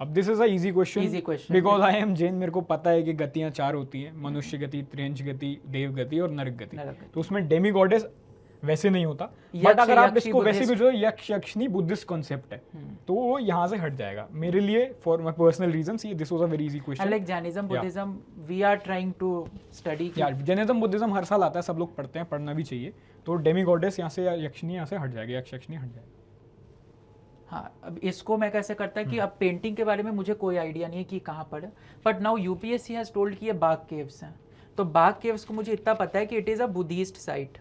अब this is a easy Easy question question. Because I am Jain, मेरे को पता है कि गतियां 4 होती हैं, मनुष्य गति, त्रियंश गति, देव गति और नरक गति। नरक गति। तो उसमें डेमी गॉडेस वैसे नहीं होता, बट यक्ष, अगर आप यक्षी, इसको वैसे भी बुद्धिस्ट। जो यक्ष यक्षनी बुद्धिस्ट कॉन्सेप्ट है तो वो यहाँ से हट जाएगा मेरे लिए, फॉर माई पर्सनल रीजंस। ये this was a very easy And question. like Jainism, Buddhism, we are trying to study. यार जैनिज्म बुद्धिज्म हर साल आता है, सब लोग पढ़ते हैं, पढ़ना भी चाहिए। तो डेमी गॉडेस यहाँ से, यक्षनी यहाँ से हट जाएगी, यक्ष यक्षनी हट जाएगी। हाँ, अब इसको मैं कैसे करता है कि अब पेंटिंग के बारे में मुझे कोई आइडिया नहीं है कि कहाँ पर है, but now UPSC has told कि ये बाग केव्स हैं। तो बाग केव्स को मुझे इतना पता है कि it is a Buddhist site.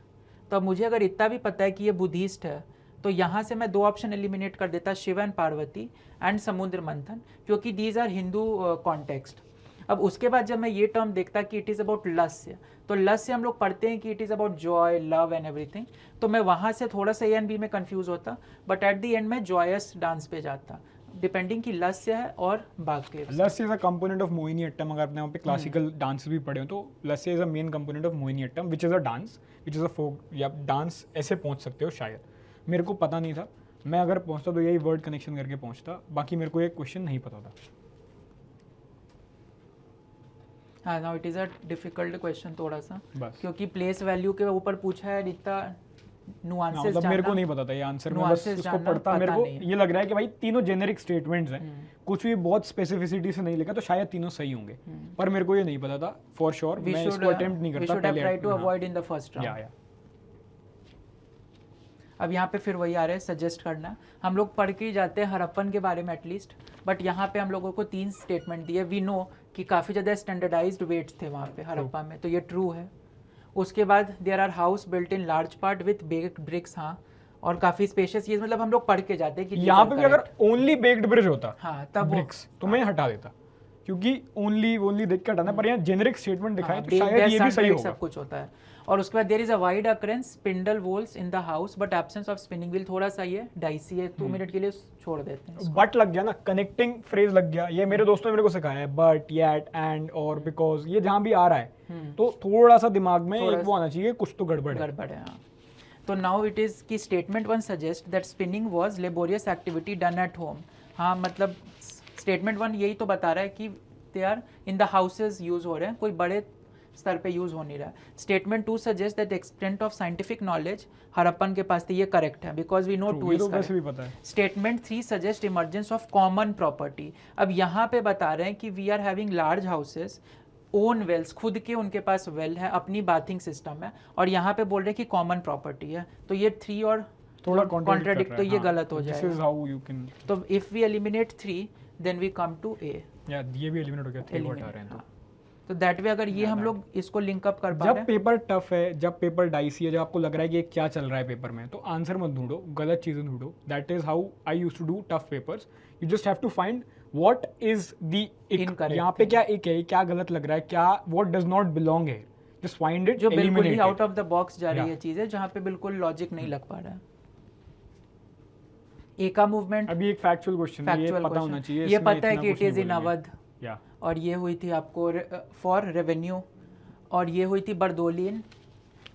तो अब मुझे अगर इतना भी पता है कि ये बुद्धिस्ट है, तो यहाँ से मैं 2 ऑप्शन एलिमिनेट कर देता, शिव एंड पार्वती एंड समुद्र मंथन, क्योंकि दीज आर हिंदू कॉन्टेक्स्ट। अब उसके बाद जब मैं ये टर्म देखता कि इट इज़ अबाउट लस्य, तो लस्य हम लोग पढ़ते हैं कि it is about joy, love and everything, तो मैं वहाँ से थोड़ा सा ए एंड बी में कंफ्यूज होता, बट एट द एंड में जॉयस डांस पे जाता, डिपेंडिंग कि लस्य है और Bagh caves. Lasya is a component of Mohiniyattam. अगर आपने वहाँ पे क्लासिकल डांस भी पढ़े हो तो lasya is a main component of Mohiniyattam, which is a dance, which is a folk, या डांस ऐसे पहुँच सकते हो शायद। मेरे को पता नहीं था, मैं अगर पहुँचता तो यही वर्ड कनेक्शन करके पहुँचता, बाकी मेरे को ये क्वेश्चन नहीं पता था। हाँ, now it is a difficult question थोड़ा सा, बस क्योंकि प्लेस वैल्यू के ऊपर पूछा है, इतना नुआंसेस मतलब मेरे को नहीं पता था ये आंसर, मैं बस nuances उसको जानना पढ़ता, मेरे पता को नहीं है। ये लग रहा है कि भाई तीनों जेनेरिक स्टेटमेंट्स हैं, कुछ भी बहुत स्पेसिफिसिटी से नहीं लिखा, तो शायद तीनों सही होंगे, पर मेरे को ये नहीं पता था फॉर श्योर। मैं इसको अटेम्प्ट नहीं we करता should have पहले। tried to हाँ, avoid in the first round. या अब यहाँ पे फिर वही आ रहा है सजेस्ट करना। हम लोग पढ़ के ही जाते हैं हड़प्पन के बारे में एटलीस्ट, बट यहाँ पे हम लोगों को 3 स्टेटमेंट दिए। वी नो कि काफ़ी ज़्यादा स्टैंडर्डाइज्ड वेट्स थे वहाँ पे हड़प्पा में, तो ये ट्रू है। उसके बाद there are house built in large part with baked bricks, हाँ, और काफ़ी स्पेशियस, ये मतलब हम लोग पढ़ के जाते हैं कि यहाँ पे भी अगर ओनली बेक्ड ब्रिज होता, हाँ, तब वो ब्रिक्स, तो मैं हटा देता, क्योंकि ओनली देख के हटाना, पर यहाँ जेनेरिक स्टेटमेंट दिखाए हाँ, तो शायद ये भी सही होगा। सब कुछ होता है। और उसके बाद there is a wide occurrence spindle whorls in the house but absence of spinning wheel. थोड़ा सा ये डाइसी है, 2 मिनट के लिए छोड़ देते हैं। बट लग गया ना, कनेक्टिंग फ्रेज लग गया, ये मेरे दोस्तों ने मेरे को सिखाया है, बट, येट, एंड, और, बिकॉज, ये जहाँ भी आ रहा है तो थोड़ा सा दिमाग में एक वो आना चाहिए, कुछ तो गड़बड़ है। हाँ। तो नाउ इट इज कि statement 1 suggest that spinning was laborious activity done at home. हाँ, मतलब स्टेटमेंट 1 यही तो बता रहा है कि they are in the houses use हो रहे हैं, कोई बड़े स्तर पे यूज हो नहीं रहा है। Statement 2 suggest that extent of scientific knowledge Harappan के पास थी, ये करेक्ट है, बिकॉज वी नो 2 ये इज तो वैसे करेक्ट। भी पता है। Statement 3 suggest emergence of common property. अब यहाँ पे बता रहे हैं कि we are having large houses, own wells, खुद के उनके पास वेल है, अपनी बाथिंग सिस्टम है, और यहाँ पे बोल रहे हैं कि कॉमन प्रॉपर्टी है, तो ये 3 और थोड़ा कॉन्ट्राडिक्ट, तो ये गलत हो दिस इज जाएगा। हाउ यू कैन, तो if we eliminate 3 then we come to A. या ये भी एलिमिनेट हो गया, 3 हटा रहे हैं तो। तो दैट वे अगर ये हम लोग इसको लिंक अप कर पा रहे जब हैं। पेपर टफ है, जब पेपर डाइसी है, जब आपको लग रहा है कि ये क्या चल रहा है पेपर में, तो आंसर मत ढूंढो, गलत चीजें ढूंढो। That is how I used to do tough papers. You just have to find what is the Incorrect यहाँ पे क्या एक है, क्या गलत लग रहा है, क्या व्हाट डज नॉट बिलोंग है, जस्ट फाइंड इट, जो बिल्कुल ही eliminate out of the box जा रही है Yeah. चीजें, जहाँ पे बिल्कुल लॉजिक नहीं लग पा रहा है। ए का मूवमेंट अभी एक फैक्चुअल क्वेश्चन है, ये फैक्चुअल पता होना चाहिए, ये इसमें पता है इतना कि कुछ इट इज नहीं इन बोलेंगे। अवध, या और ये हुई थी आपको फॉर रेवेन्यू, और ये हुई थी बरदोली इन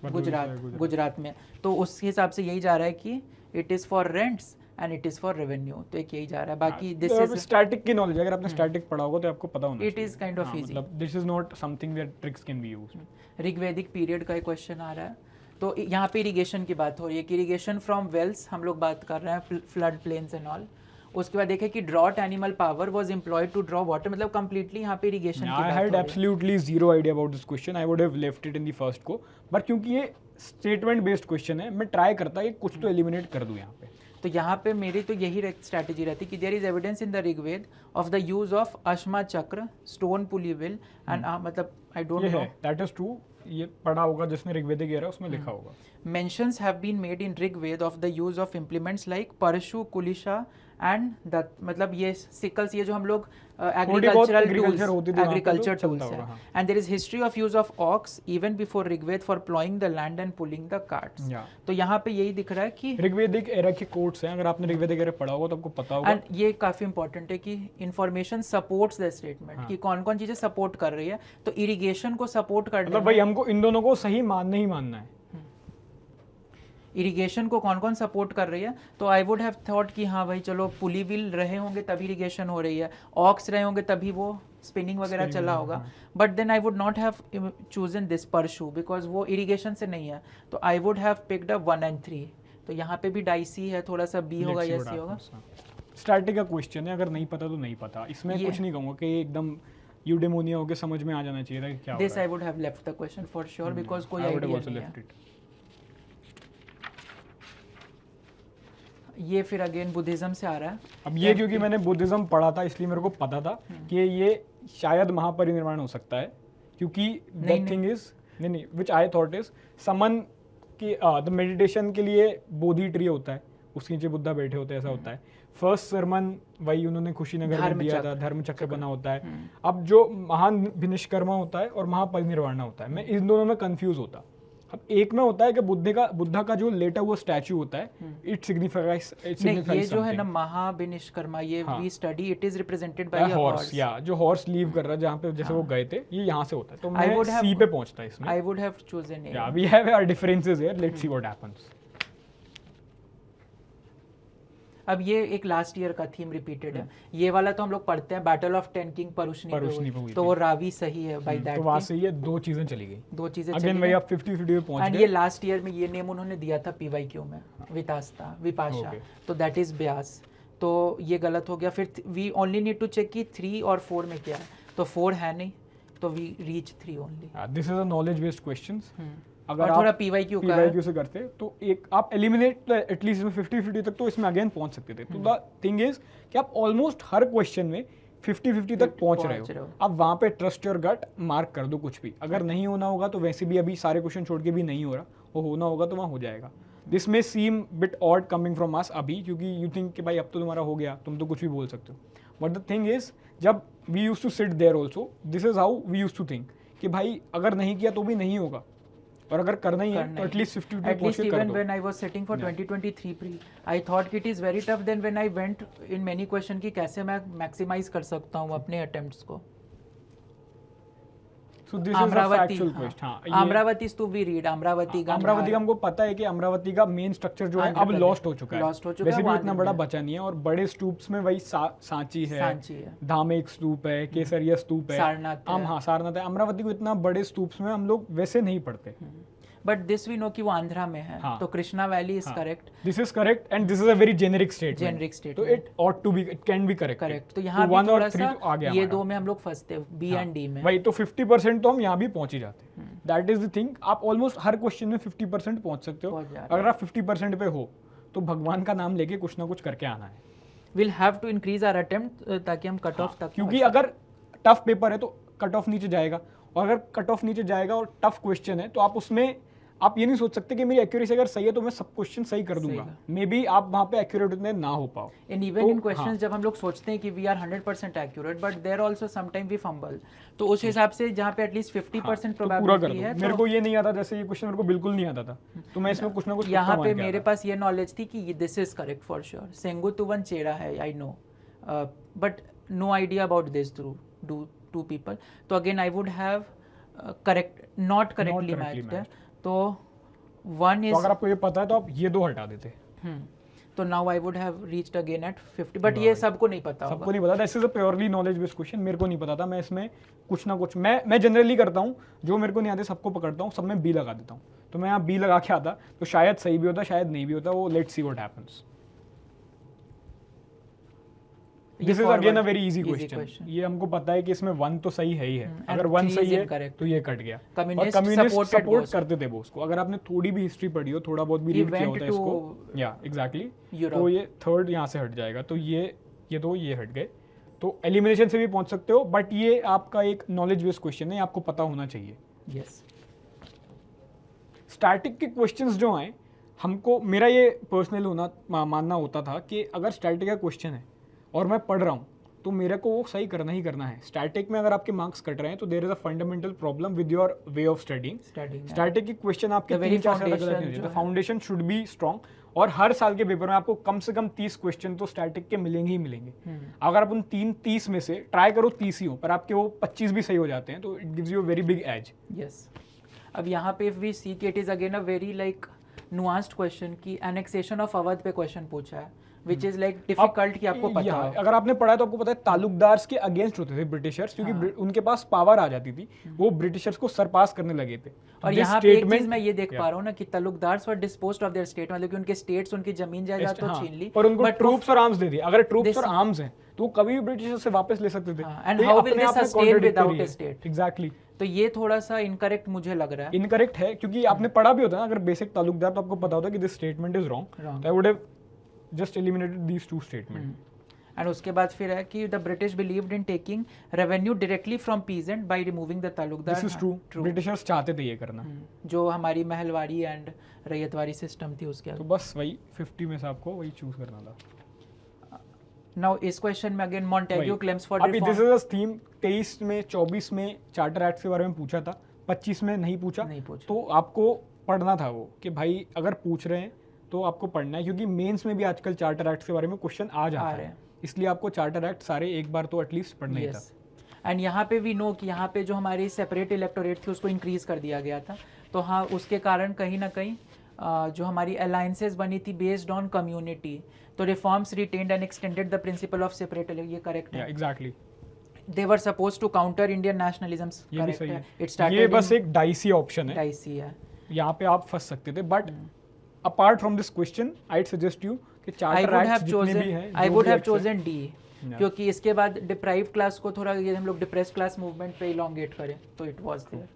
गुजरात में। तो उस हिसाब से यही जा रहा है कि it is for rents and it is for revenue, तो एक यही जा रहा है। बाकी दिस इज स्टैटिक की नॉलेज, अगर आपने स्टैटिक पढ़ा होगा तो आपको पता होना It चाहिए। is kind of हाँ, easy. मतलब this is not something that tricks can be used. Rigvedic period का एक क्वेश्चन आ रहा है, तो यहाँ पे इरिगेशन की बात हो रही है कि इरिगेशन फ्रॉम वेल्स हम लोग बात कर रहे हैं, फ्लड प्लेन्स एंड ऑल। उसके बाद देखें कि draught animal power was employed to draw water, मतलब कंप्लीटली यहाँ पे इरिगेशन की I बात had हो रही है। absolutely zero idea about this question. I would have left it in the first go. But क्योंकि ये स्टेटमेंट बेस्ड क्वेश्चन है, मैं ट्राई करता कि कुछ तो एलिमिनेट कर दूं यहाँ पे। तो यहाँ पे मेरी तो यही स्ट्रैटेजी रहती कि there is evidence in the Rigveda of the use of ashma chakra, stone pulley wheel and मतलब आई डोंट ये नो, है, that is true. ये पढ़ा होगा जिसने ऋग्वेदिक एरा उसमें लिखा होगा। mentions have been made in Rigved of the use of implements like Parshu, Kulisha and that, मतलब ये sickles, ये जो हम लोग agricultural tools, agriculture tools है, and there is history of use of ox even before Rigved for plowing the land and pulling the carts. तो यहाँ पे यही दिख रहा है कि ऋग्वेदिक एरा के कोट्स हैं, अगर आपने ऋग्वेदिक एरा पढ़ा होगा तो आपको पता होगा। एंड ये काफी इंपॉर्टेंट है कि इंफॉर्मेशन सपोर्ट्स द स्टेटमेंट, कि कौन कौन चीजें सपोर्ट कर रही है। तो इरिगेशन को सपोर्ट करने मतलब भाई हमको इन दोनों को सही मानना ही मानना है। इरिगेशन को कौन कौन सपोर्ट कर रही है, तो आई वुड हैव थॉट कि हाँ भाई चलो पुली व्हील रहे होंगे तभी इरिगेशन हो रही है, ऑक्स रहे होंगे तभी वो स्पिनिंग वगैरह चला होगा, but then I would not have chosen this परशू बिकॉज वो इरिगेशन से नहीं है, तो I would have picked up 1 and 3। तो यहाँ पे भी डाइसी है, थोड़ा सा बी होगा या सी होगा। स्टैटिक का क्वेश्चन है, अगर नहीं पता तो नहीं पता, इसमें कुछ नहीं कहूँगा कि एकदम यूडेमोनिया होके समझ में आ जाना चाहिए था कि क्या हो दिस रहा आई would have left the question for sure because कोई I would have idea also नहीं left है। it. ये फिर अगेन बुद्धिज्म से आ रहा है। अब ये क्योंकि मैंने बुद्धिज्म पढ़ा था इसलिए मेरे को पता था कि ये शायद महापरिनिर्वाण हो सकता है, क्योंकि दैट थिंग इज नहीं विच आई थॉट इज समन कि द मेडिटेशन के लिए बोधि ट्री होता है, उसके नीचे बुद्धा बैठे होते हैं, ऐसा होता है। फर्स्ट सरमन वही उन्होंने खुशीनगर में दिया था, धर्म चक्र बना होता है। अब जो महान विनिष्कर्मा होता है और महापरिनिर्वाण होता है, मैं इन दोनों में कंफ्यूज होता। अब एक में होता है कि बुद्धा का जो लेटा हुआ स्टैचू होता है, इट सिग्निफाइज नहीं, ये जो है ना महाविनिष्कर्मा, ये we study it is represented by a horse, या जो हॉर्स लीव कर रहा है जहाँ पे जैसे वो गए थे, ये यहाँ से होता है। तो मैं सी पे पहुंचता है इसमें। I would have chosen A. या we have our differences here, let's see what happens. अब ये एक लास्ट ईयर का थीम रिपीटेड है, ये वाला तो हम लोग पढ़ते हैं, बैटल ऑफ 10 किंग परुष्णी पे हुई, तो वो रावी सही है बाय दैट। तो वहां से ये दो चीजें चली गई, दो चीजें अगेन वही आप 50-50 पे पहुंच गए। एंड ये लास्ट ईयर में ये नेम उन्होंने दिया था पीवाईक्यू में, विपाशा, तो दैट इज ब्यास, तो ये गलत हो गया। फिर we only need to check कि 3 और 4 में क्या है, तो 4 है नहीं, तो we reach 3 only. This is a knowledge based questions. अगर थोड़ा पीवाईक्यू से करते तो एक आप एलिमिनेट एटलीस्ट इसमें 50-50 तक तो इसमें अगेन पहुंच सकते थे। तो द थिंग इज कि आप ऑलमोस्ट हर क्वेश्चन में 50-50 तक पहुंच रहे हो। अब वहां पे ट्रस्ट योर गट, मार्क कर दो कुछ भी। अगर नहीं होना होगा तो वैसे भी अभी सारे क्वेश्चन छोड़ के भी नहीं हो रहा, वो होना होगा तो वहाँ हो जाएगा। दिस में seem bit odd coming from us अभी, क्योंकि यू थिंक कि भाई अब तो तुम्हारा हो गया, तुम तो कुछ भी बोल सकते हो। बट द थिंग इज जब we use to sit there also, this is how we use to think कि भाई अगर नहीं किया तो भी नहीं होगा, और अगर करना ही है तो at least 50 at least even when I was sitting for 2023 pre I thought it is very tough then when I went in many question कि कैसे मैं maximize कर सकता हूँ अपने attempts को। So this is a factual question। हाँ, अमरावती तो we read अमरावती का हमको पता है कि अमरावती का मेन स्ट्रक्चर जो है अब लॉस्ट हो चुका है, वैसे भी इतना बड़ा बचा नहीं है। और बड़े स्तूप्स में वही सांची है, धामेक स्तूप है, केसरिया स्तूप है, सारनाथ है। अमरावती को इतना बड़े स्तूप्स में हम लोग वैसे नहीं पढ़ते। बट दिस वी नो कि वो आंध्रा में है, तो Krishna valley is correct. This is correct and this is a very generic statement, तो it ought to be, it can be correct. तो यहाँ भी थोड़ा सा ये दो में हम लोग फंसते हैं, बी एंड डी में। वही तो 50% तो हम यहाँ भी पहुंच ही जाते हैं। दैट इज द थिंग, आप ऑलमोस्ट हर क्वेश्चन में 50% पहुंच सकते हो। अगर आप 50% पे हो तो भगवान का नाम लेके कुछ ना कुछ करके आना है। Will have to increase our attempt ताकि हम कट ऑफ तक, क्योंकि अगर टफ पेपर है तो कट ऑफ नीचे जाएगा, और अगर कट ऑफ नीचे जाएगा और टफ क्वेश्चन है तो आप उसमें आप ये नहीं सोच सकते कि मेरी एक्यूरेसी अगर सही है तो मैं सब क्वेश्चन सही कर दूंगा। मे बी आप वहाँ पे एक्यूरेट उतने ना हो पाओ। इन इवन इन क्वेश्चंस जब हम लोग सोचते हैं कि we are 100% accurate, but there also some time we fumble, तो उस हिसाब से जहाँ पे एटलीस्ट 50% प्रोबेबिलिटी है। मेरे को ये नहीं आता, जैसे ये क्वेश्चन मेरे को बिल्कुल नहीं आता था, तो मैं इसमें कुछ ना कुछ यहाँ पे मेरे पास ये नॉलेज थी कि this is correct for sure. Senguttuvan Chera है, I know, but no idea about this through two people. तो again I would have not correctly matched. तो वन इज, तो अगर आपको ये पता है तो आप ये दो हटा देते। तो now I would have reached again at 50, but ये सबको नहीं पता होगा। सबको नहीं पता, this is a purely knowledge based question. मेरे को नहीं पता था, मैं इसमें कुछ ना कुछ मैं जनरली करता हूँ, जो मेरे को नहीं आते सबको पकड़ता हूँ, सब में बी लगा देता हूँ। तो मैं यहाँ बी लगा के आता तो शायद सही भी होता, शायद नहीं भी होता, वो let's see what happens. This is again a very easy question. ये हमको पता है कि इसमें 1 तो सही है ही है, अगर 1 सही है तो ये कट गया। और कम्युनिस्ट सपोर्ट करते थे बोस को। अगर आपने थोड़ी भी हिस्ट्री पढ़ी हो, थोड़ा बहुत भी रीड किया होता है इसको, या एग्जैक्टली, तो ये थर्ड यहाँ से हट जाएगा। तो ये दो ये हट गए, तो एलिमिनेशन से भी पहुंच सकते हो। बट ये आपका एक नॉलेज बेस्ड क्वेश्चन है, आपको पता होना चाहिए। यस, स्टैटिक के क्वेश्चंस जो आए, हमको मेरा ये पर्सनल मानना होता था कि अगर स्टैटिक का क्वेश्चन है और मैं पढ़ रहा हूँ तो मेरे को वो सही करना ही करना है। स्टैटिक में अगर आपके मार्क्स कट रहे हैं तो there is a fundamental problem with your way of studying. Static के क्वेश्चन आपके 3-4 गलत नहीं होते, तो फाउंडेशन शुड बी स्ट्रॉन्ग। और हर साल के पेपर में आपको कम से कम 30 क्वेश्चन तो स्टैटिक के मिलेंगे ही मिलेंगे। अगर आप उन 30 में से ट्राई करो 30 ही हो, पर आपके वो 25 भी सही हो जाते हैं, तो it gives you a very big edge. Yes, अब यहाँ पे इफ वी सी कि it is again a very like nuanced question कि एनेक्सेशन ऑफ अवध पे क्वेश्चन पूछा है विच इज लाइक डिफिकल्ट कि आपको पता हो। अगर आपने पढ़ा है तो आपको पता है तालुकदार्स के अगेंस्ट होते थे ब्रिटिशर्स, क्योंकि उनके पास पावर आ जाती थी, वो ब्रिटिशर्स को सरपास करने लगे थे। और यहाँ पे एक चीज मैं ये देख पा रहा हूँ ना कि तालुकदार्स वर डिस्पोज्ड ऑफ देयर स्टेट, मतलब कि उनके स्टेट्स उनकी जमीन जायदाद तो छीन ली, पर उनको ट्रूप्स और आर्म्स दे दी। अगर ट्रूप्स और आर्म्स हैं तो वो कभी भी ब्रिटिशर्स से वापस ले सकते थे। And how will they sustain without a state? Exactly. तो ये थोड़ा सा इनकरेक्ट मुझे लग रहा है। इनकरेक्ट है क्योंकि आपने पढ़ा भी होता है ना, अगर बेसिक तालुकदार, तो आपको पता होता है कि दिस स्टेटमेंट इज रॉन्ग, तो I would have just eliminated these two statement. And उसके बाद फिर है कि the British believed in taking revenue directly from peasant by removing the taluqdar. This is true, Britishers चाहते थे ये करना, जो हमारी महलवाड़ी एंड रैयतवाड़ी सिस्टम थी उसके तो बस वही 50 में से आपको वही चूज करना था। नाउ इस क्वेश्चन में अगेन मॉन्टेग्यू क्लेम्स फॉर अभी दिस इज अ थीम 23 में 24 में चार्टर एक्ट के बारे में पूछा था, 25 में नहीं पूछा, तो आपको पढ़ना था वो कि भाई अगर पूछ रहे हैं तो आपको पढ़ना है, क्योंकि मेंस में भी आजकल चार्टर एक्ट के बारे में क्वेश्चन आ जाता है, इसलिए आपको चार्टर एक्ट सारे एक बार तो एटलीस्ट पढ़ना ही था। एंड यहाँ पे भी नो कि यहाँ पे जो हमारी सेपरेट इलेक्टोरेट थी उसको इंक्रीज कर दिया गया था, तो हाँ उसके कारण कहीं ना कहीं जो हमारी अलायंसेस बनी थी बेस्ड ऑन कम्युनिटी, तो reforms retained and extended the principle of separate, ये करेक्ट है? Exactly. They were supposed to counter Indian nationalism, correct है? इट स्टार्टेड, ये बस एक डाइसी ऑप्शन है, डाइसी है, यहाँ पे आप फंस सकते थे, but apart from this question I suggest you कि चार्टर एक्ट जितने भी हैं, आई वुड हैव चोजन डी, क्योंकि इसके बाद डिप्राइव्ड क्लास को थोड़ा ये हम लोग डिप्रेस्ड क्लास मूवमेंट पे इलोंगेट करें, तो it was there.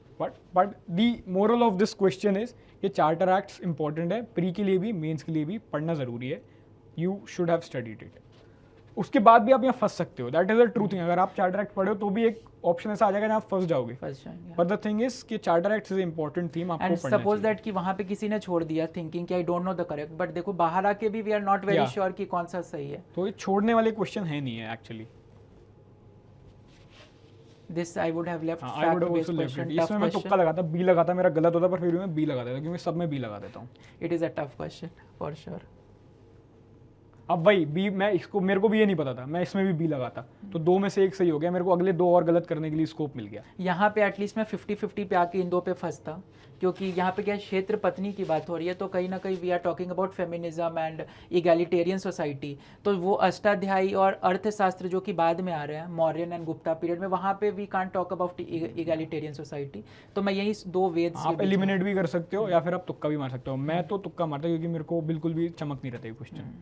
But the moral of this question is कि चार्टर एक्ट्स इंपॉर्टेंट है, प्री के लिए भी मेंस के लिए भी पढ़ना जरूरी है, you should have studied it. उसके बाद भी आप यहाँ फंस सकते हो, that is the true thing. अगर आप चार्टर एक्ट पढ़े हो तो भी एक ऑप्शन ऐसा आ जाएगा जहाँ फंस जाओगे, बट द थिंग इज कि charter act is important theme, आपको पढ़ना है। सपोज दैट कि वहाँ पे किसी ने छोड़ दिया थिंकिंग कि I don't know the correct, but देखो बाहर आके भी we are not very sure कि कौन सा सही है, तो ये छोड़ने वाले क्वेश्चन है नहीं है actually. This I would have left I would also left it. इसमें मैं तुक्का लगाता, बी लगाता, मेरा गलत होता, पर फिर भी मैं बी लगा देता, क्योंकि मैं सब में बी लगा देता हूँ। It is a tough question for sure. अब भाई बी, मैं इसको, मेरे को भी ये नहीं पता था, मैं इसमें भी बी लगाता, तो दो में से एक सही हो गया, मेरे को अगले दो और गलत करने के लिए स्कोप मिल गया। यहाँ पे एटलीस्ट मैं 50-50 पे आके इन दो पे फंसता, क्योंकि यहाँ पे क्या क्षेत्र पत्नी की बात हो रही है, तो कहीं ना कहीं we are talking about feminism and egalitarian society, तो वो अष्टाध्यायी और अर्थशास्त्र जो कि बाद में आ रहे हैं मौर्यन एंड गुप्ता पीरियड में, वहाँ पे we can't talk about egalitarian society, तो मैं यही दो वेद आप एलिमिनेट भी कर सकते हो या फिर आप तुक्का भी मार सकते हो। मैं तो तुक्का मारता क्योंकि मेरे को बिल्कुल भी चमक नहीं रहता ये क्वेश्चन।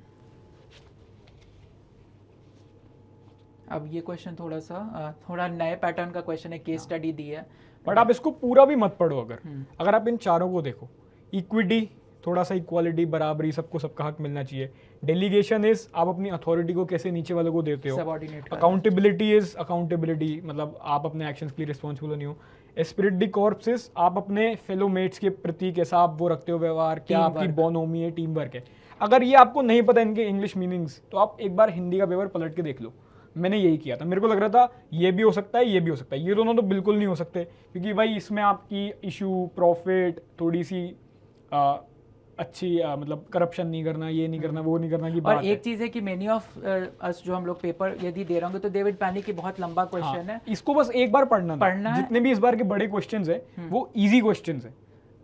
अब ये क्वेश्चन थोड़ा नए पैटर्न का क्वेश्चन है, केस स्टडी दी है, बट आप इसको पूरा भी मत पढ़ो। अगर आप इन चारों को देखो, इक्विटी, थोड़ा सा इक्वालिटी, बराबरी, सबको सबका हक मिलना चाहिए। डेलीगेशन इज आप अपनी अथॉरिटी को कैसे नीचे वालों को देते हो। अकाउंटेबिलिटी इज अकाउंटेबिलिटी, मतलब आप अपने एक्शंस के लिए रिस्पॉन्सिबल नहीं हो। एस्पिरिट डी कॉर्प्स इज आप अपने फेलो मेट्स के प्रति कैसा आप वो रखते हो व्यवहार, क्या आपकी बोनोमी है, टीम वर्क है। अगर ये आपको नहीं पता इनके इंग्लिश मीनिंग्स, तो आप एक बार हिंदी का पेपर पलट के देख लो। मैंने यही किया था, मेरे को लग रहा था ये भी हो सकता है, ये भी हो सकता है, ये दोनों तो बिल्कुल नहीं हो सकते, क्योंकि भाई इसमें आपकी इशू, प्रॉफिट, थोड़ी सी अच्छी मतलब करप्शन नहीं करना, ये नहीं करना, वो नहीं करना की बात है। और एक चीज है कि मेनी ऑफ अस जो हम लोग पेपर यदि दे रहे होंगे तो दे विल पैनिक कि बहुत लंबा क्वेश्चन है, इसको बस एक बार पढ़ना है। जितने भी इस बार के बड़े क्वेश्चंस है वो इजी क्वेश्चंस है,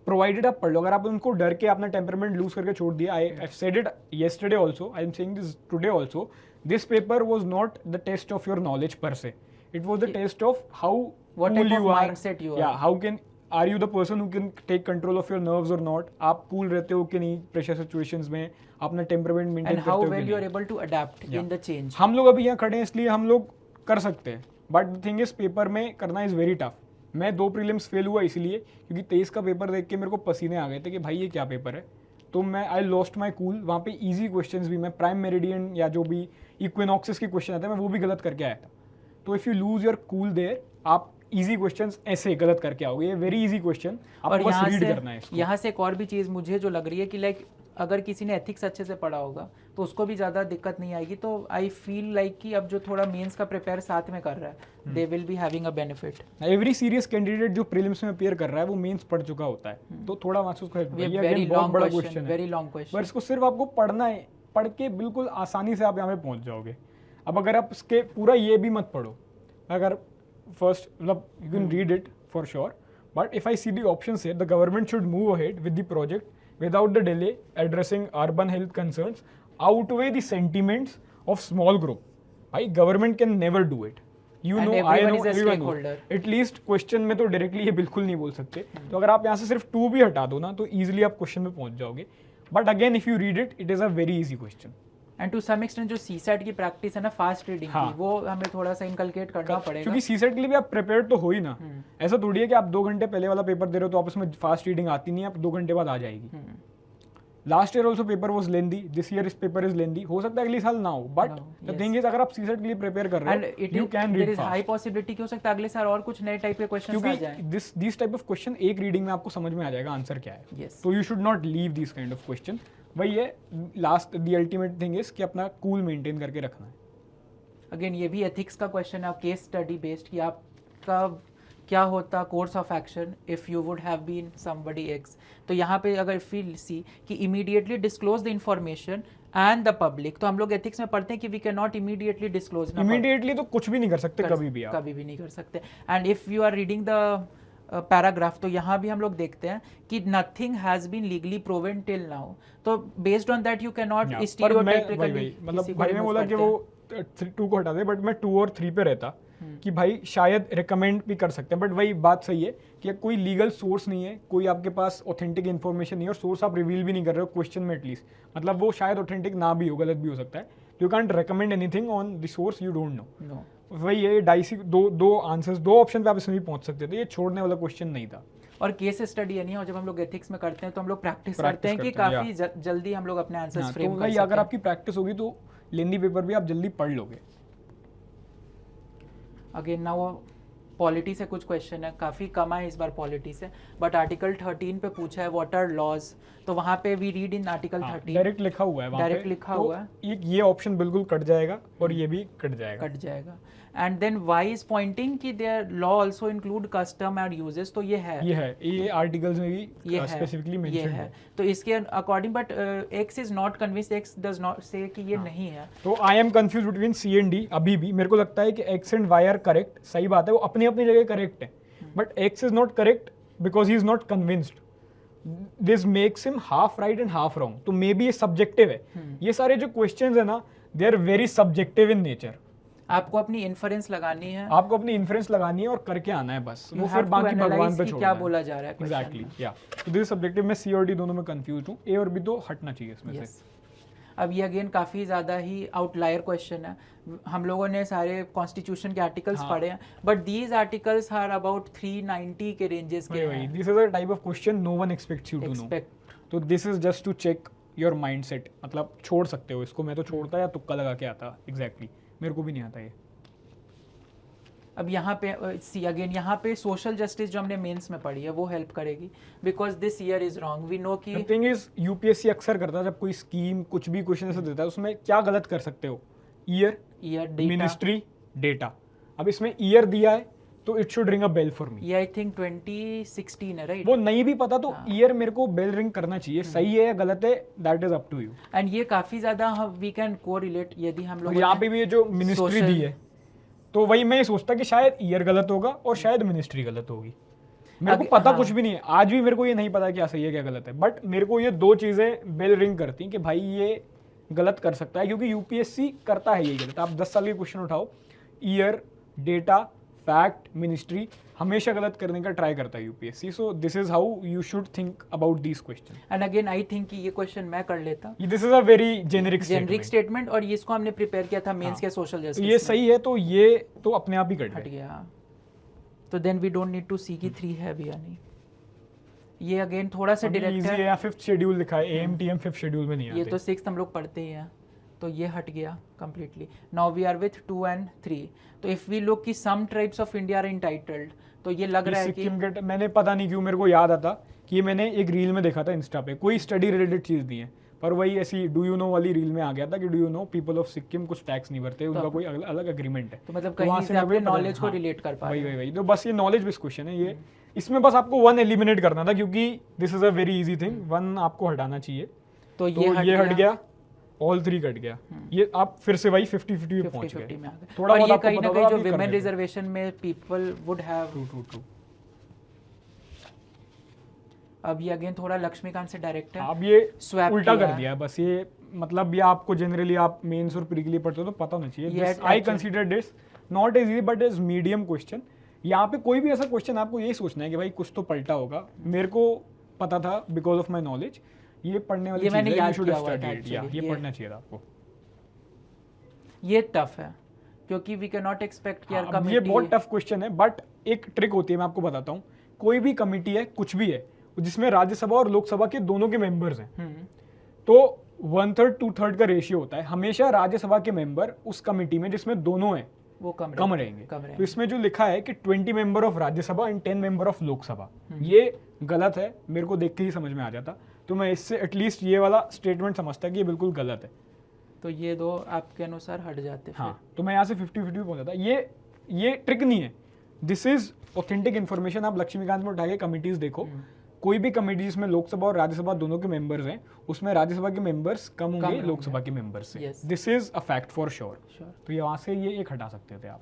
प्रोवाइडेड आप पढ़ लो। अगर आप उनको डर के अपना टेम्परामेंट लूज करके छोड़ दिया, I said it yesterday also, I am saying this today also, this paper was not the test of your knowledge per se, it was the test of how what cool type you of are, mindset you yeah, how can are you the person who can take control of your nerves or not, आप cool रहते हो कि नहीं pressure situations में, अपना temperament maintain करते हो कि नहीं, and how well you are able to adapt in the change। हम लोग अभी यहाँ खड़े हैं इसलिए हम लोग कर सकते हैं, but the thing is paper में करना इज वेरी टफ। मैं 2 प्रीलिम्स फेल हुआ इसलिए क्योंकि 23 का पेपर देख के मेरे को पसीने आ गए थे कि भाई ये क्या पेपर है, तो मैं आई लॉस्ट माई कूल। वहाँ पे इजी क्वेश्चंस भी, मैं प्राइम मेरिडियन या जो भी इक्विनॉक्सिस के क्वेश्चन आते हैं मैं वो भी गलत करके आया था। तो if you lose your cool there, आप इजी क्वेश्चंस ऐसे गलत करके आओगे, ये वेरी इजी क्वेश्चन, आपको बस रीड करना है इसको। यहाँ से एक और भी चीज़ मुझे जो लग रही है कि लाइक अगर किसी ने एथिक्स अच्छे से पढ़ा होगा तो उसको भी ज़्यादा दिक्कत नहीं आएगी, तो आई फील लाइक कि अब जो थोड़ा मेंस का प्रिपेयर साथ में कर रहा है they will be having a benefit. Every serious candidate जो प्रीलिम्स में अपेयर कर रहा है वो मेंस पढ़ चुका होता है, तो थोड़ा महसूस कर very long question, very long question, पर इसको सिर्फ आपको पढ़ना है, पढ़ के बिल्कुल आसानी से आप यहाँ पे पहुँच जाओगे। अब अगर आप इसके पूरा ये भी मत पढ़ो, अगर फर्स्ट मतलब you can read it for sure, but if I see the option से the government should move ahead with the project without the delay addressing urban health concerns outweigh the sentiments of small group. भाई government can never do it. You And know, I everyone know, is a everyone knows. stakeholder. At least question में तो directly ये बिल्कुल नहीं बोल सकते. तो अगर आप यहाँ से सिर्फ 2 भी हटा दो ना तो easily आप question में पहुंच जाओगे. But again, if you read it, it is a very easy question. And to some extent जो सीसेट की प्रैक्टिस है ना फास्ट रीडिंग हाँ. की, वो हमें थोड़ा सा इनकलकेट करना पड़ेगा. क्योंकि सीसेट के लिए भी आप प्रिपेयर तो हो ही ना. ऐसा थोड़ी है कि आप 2 घंटे पहले वाला पेपर दे रहे हो तो आप उसमें फास्ट रीडिंग आती नहीं है, आप 2 घंटे बाद आ जाएगी. Last year also paper was lengthy, this year इस पेपर इज लेंदी. हो सकता है अगले साल ना हो, बट द थिंग इज अगर आप सीसेट के लिए प्रिपेयर कर रहे हो you can read high possibility कि हो सकता है अगले साल और कुछ नए टाइप के क्वेश्चंस आ जाएं. क्योंकि दिस टाइप ऑफ क्वेश्चन एक रीडिंग में आपको समझ में आ जाएगा आंसर क्या है. Yes. तो you should not leave this kind of question. वही है last the ultimate thing is कि अपना कूल मेंटेन करके रखना है. अगेन ये भी एथिक्स का क्वेश्चन है, केस स्टडी बेस्ड, कि आपका क्या होता course of action if you would have been somebody X. तो यहाँ पे अगर फील सी कि immediately disclose the information and the public, तो हम लोग एथिक्स में पढ़ते हैं कि we can not immediately disclose. Immediately तो कुछ भी नहीं कर सकते कभी भी आप. कभी भी नहीं कर सकते. And if you are reading the paragraph, तो यहाँ भी हम लोग देखते हैं कि nothing has been legally proven till now. तो based on that you can not stereotypically. मतलब भाई ने बोला कि वो 2 को हटा दे, बट मैं 2 और 3 पे रहता कि भाई शायद रिकमेंड भी कर सकते हैं. बट वही बात सही है कि कोई लीगल सोर्स नहीं है, कोई आपके पास ऑथेंटिक इन्फॉर्मेशन नहीं है और सोर्स आप रिवील भी नहीं कर रहे हो क्वेश्चन में एटलीस्ट. मतलब वो शायद ऑथेंटिक ना भी हो, गलत भी हो सकता है. You can't recommend anything on the source you don't know. वही है डाइसी. दो आंसर्स, 2 ऑप्शन पे आप इसमें भी पहुंच सकते थे. ये छोड़ने वाला क्वेश्चन नहीं था. और केस स्टडी है नहीं, और जब हम लोग एथिक्स में करते हैं तो हम लोग प्रैक्टिस करते हैं कि काफी जल्दी हम लोग अपने आंसर्स फ्रेम कर सकते हैं. अगर आपकी प्रैक्टिस होगी तो लेंदी पेपर भी आप जल्दी पढ़ लोगे. अगेन नाउ पॉलिटी से कुछ क्वेश्चन है, काफ़ी कम है इस बार पॉलिटी से, बट आर्टिकल 13 पे पूछा है व्हाट आर लॉज. तो वहाँ पे we read in article 13 direct लिखा हुआ है वहाँ डायरेक्ट पे. लिखा तो हुआ है. ये ऑप्शन बिल्कुल कट जाएगा और ये भी कट जाएगा. And then why is pointing कि there law also include custom and usages. तो ये है ये आर्टिकल्स में भी स्पेसिफिकली मेंशन्ड है. तो इसके according, but X is not convinced, X does not say कि ये नहीं है. तो I am confuse between C and D. अभी भी मेरे को लगता है कि X and Y are correct. सही बात है, वो अपनी अपनी जगह करेक्ट है, but X is not correct because he is not convinced. This makes him half right and half wrong. तो मे बी ये सब्जेक्टिव है. ये सारे जो क्वेश्चंस है ना, they are very subjective in nature. आपको अपनी इन्फरेंस लगानी है, आपको अपनी इन्फ्लुएंस लगानी है और करके आना है बस. वो फिर बाकी भगवान पे छोड़ना है. क्या बोला जा रहा है एग्जैक्टली. या तो दिस सब्जेक्टिव में सी और डी दोनों में कंफ्यूज हूं. ए और बी तो हटना चाहिए इसमें से. अब ये अगेन काफ़ी ज़्यादा ही आउटलायर क्वेश्चन है. हम लोगों ने सारे कॉन्स्टिट्यूशन के आर्टिकल्स पढ़े हैं, but these articles are about 390 के रेंजेस के हैं. This is a type of question no one expects you to know. तो this is just to check your mindset. मतलब छोड़ सकते हो इसको. मैं तो छोड़ता या तुक्का लगा के आता. एग्जैक्टली. मेरे को भी नहीं आता ये. अब यहाँ पे सी अगेन, यहाँ पे सोशल जस्टिस जो हमने मेंस में पढ़ी है वो हेल्प करेगी, because this year is wrong. We know कि थिंग इज यूपीएससी अक्सर करता है जब कोई स्कीम कुछ भी क्वेश्चन ऐसा देता है उसमें क्या गलत कर सकते हो. Year, ministry, data. अब इसमें ईयर दिया है तो it should ring a bell for me. ये आई थिंक 2016 है, राइट? वो नहीं भी पता तो ईयर मेरे को बेल रिंग करना चाहिए. सही है या गलत है, that is up to you. And ये काफी ज्यादा वी कैन कोरिलेट. यदि हम लोग यहाँ पे भी ये जो मिनिस्ट्री दी है तो वही मैं ये सोचता कि शायद ईयर गलत होगा और शायद मिनिस्ट्री गलत होगी. मेरे को पता कुछ भी नहीं है. आज भी मेरे को ये नहीं पता क्या सही है क्या गलत है, बट मेरे को ये 2 चीजें बेल रिंग करती कि भाई ये गलत कर सकता है, क्योंकि यूपीएससी करता है ये गलत. आप 10 साल के क्वेश्चन उठाओ, ईयर, डेटा, फैक्ट, मिनिस्ट्री हमेशा गलत करने का ट्राई करता है UPSC. So this is how you should think about these question. And again I think कि ये क्वेश्चन मैं कर लेता. This is a very generic statement, और इसको हमने प्रिपेयर किया था मेंस के सोशल जस्टिस. ये सही है, तो ये तो अपने आप ही हट गया. तो then we don't need to see की 3 है भी या नहीं. ये अगेन थोड़ा सा डायरेक्ट है. या 5th शेड्यूल लिखा है, एएमटीएम 5th शेड्यूल में नहीं आते. ये तो 6th हम लोग पढ़ते ही हैं, तो ये हट गया completely. Now we are with 2 and 3. तो if we look कि some tribes of India are entitled, तो ये लग रहा है कि मैंने पता नहीं क्यों मेरे को याद आता कि मैंने एक रील में देखा था इंस्टा पे, कोई स्टडी रिलेटेड चीज दी है, पर वही ऐसी डू यू नो वाली रील में आ गया था कि do you know people of Sikkim कुछ टैक्स नहीं भरते, उनका कोई अलग एग्रीमेंट है. तो मतलब कहीं से अपने नॉलेज को रिलेट कर पा रहे हैं. वही तो बस ये नॉलेज बेस्ड क्वेश्चन है. ये इसमें बस आपको 1 एलिमिनेट करना था, क्योंकि this is a very easy thing. 1 आपको हटाना चाहिए. तो ये हट गया. ऑल 3 कट गया. ये आप फिर से वही 50-50 पे पहुंच गए. थोड़ा बहुत कहीं ना कहीं जो विमेन रिजर्वेशन में पीपल वुड हैव. ट्रू. अब ये अगेन थोड़ा लक्ष्मीकांत से डायरेक्ट है, अब ये Swap उल्टा किया कर है। दिया है बस ये, मतलब ये आपको जनरली आप मेंस और प्री के लिए पढ़ते हो तो पता होना चाहिए। ये this I actually- consider this not as easy but as medium question. यहाँ पे कोई भी ऐसा क्वेश्चन आपको यही सोचना है कि भाई कुछ तो पलटा होगा, मेरे को पता था बिकॉज ऑफ माई नॉलेज, ये पढ़ने वाली ये मैंने चीज़ है, याद you should किया have हुआ था studied it, yeah, actually, ये ये- पढ़ना चाहिए था आपको। ये टफ है क्योंकि वी कैन नॉट एक्सपेक्ट कि यार हाँ, अब ये कमिटी बहुत टफ क्वेश्चन है, बट एक ट्रिक होती है, मैं आपको बताता हूँ। कोई भी कमिटी है, कुछ भी है, जिसमें राज्यसभा और लोकसभा के दोनों के मेंबर्स हैं, तो 1/3 2/3 का रेशियो होता है। हमेशा राज्यसभा के मेंबर उस कमिटी में जिसमें दोनों हैं वो कम रहेंगे। कम तो इसमें जो लिखा है कि 20 member of Rajya Sabha and 10 member of Lok Sabha, ये गलत है, मेरे को देख के ही समझ में आ जाता। तो मैं इससे एटलीस्ट ये वाला स्टेटमेंट समझता कि ये बिल्कुल गलत है। तो ये दो आपके अनुसार हट जाते फिर। हाँ, तो मैं यहाँ से 50-50 पहुंच जाता। ये ट्रिक नहीं है, दिस इज ऑथेंटिक इन्फॉर्मेशन। आप लक्ष्मीकांत में उठा के कमिटीज देखो, कोई भी कमेटी जिसमें लोकसभा और राज्यसभा दोनों के मेंबर्स हैं, उसमें राज्यसभा के मेंबर्स कम होंगे होंगे। लोकसभा के मेंबर्स से। Yes. This is a fact for sure. Sure. तो ये वहां से ये एक हटा सकते थे आप।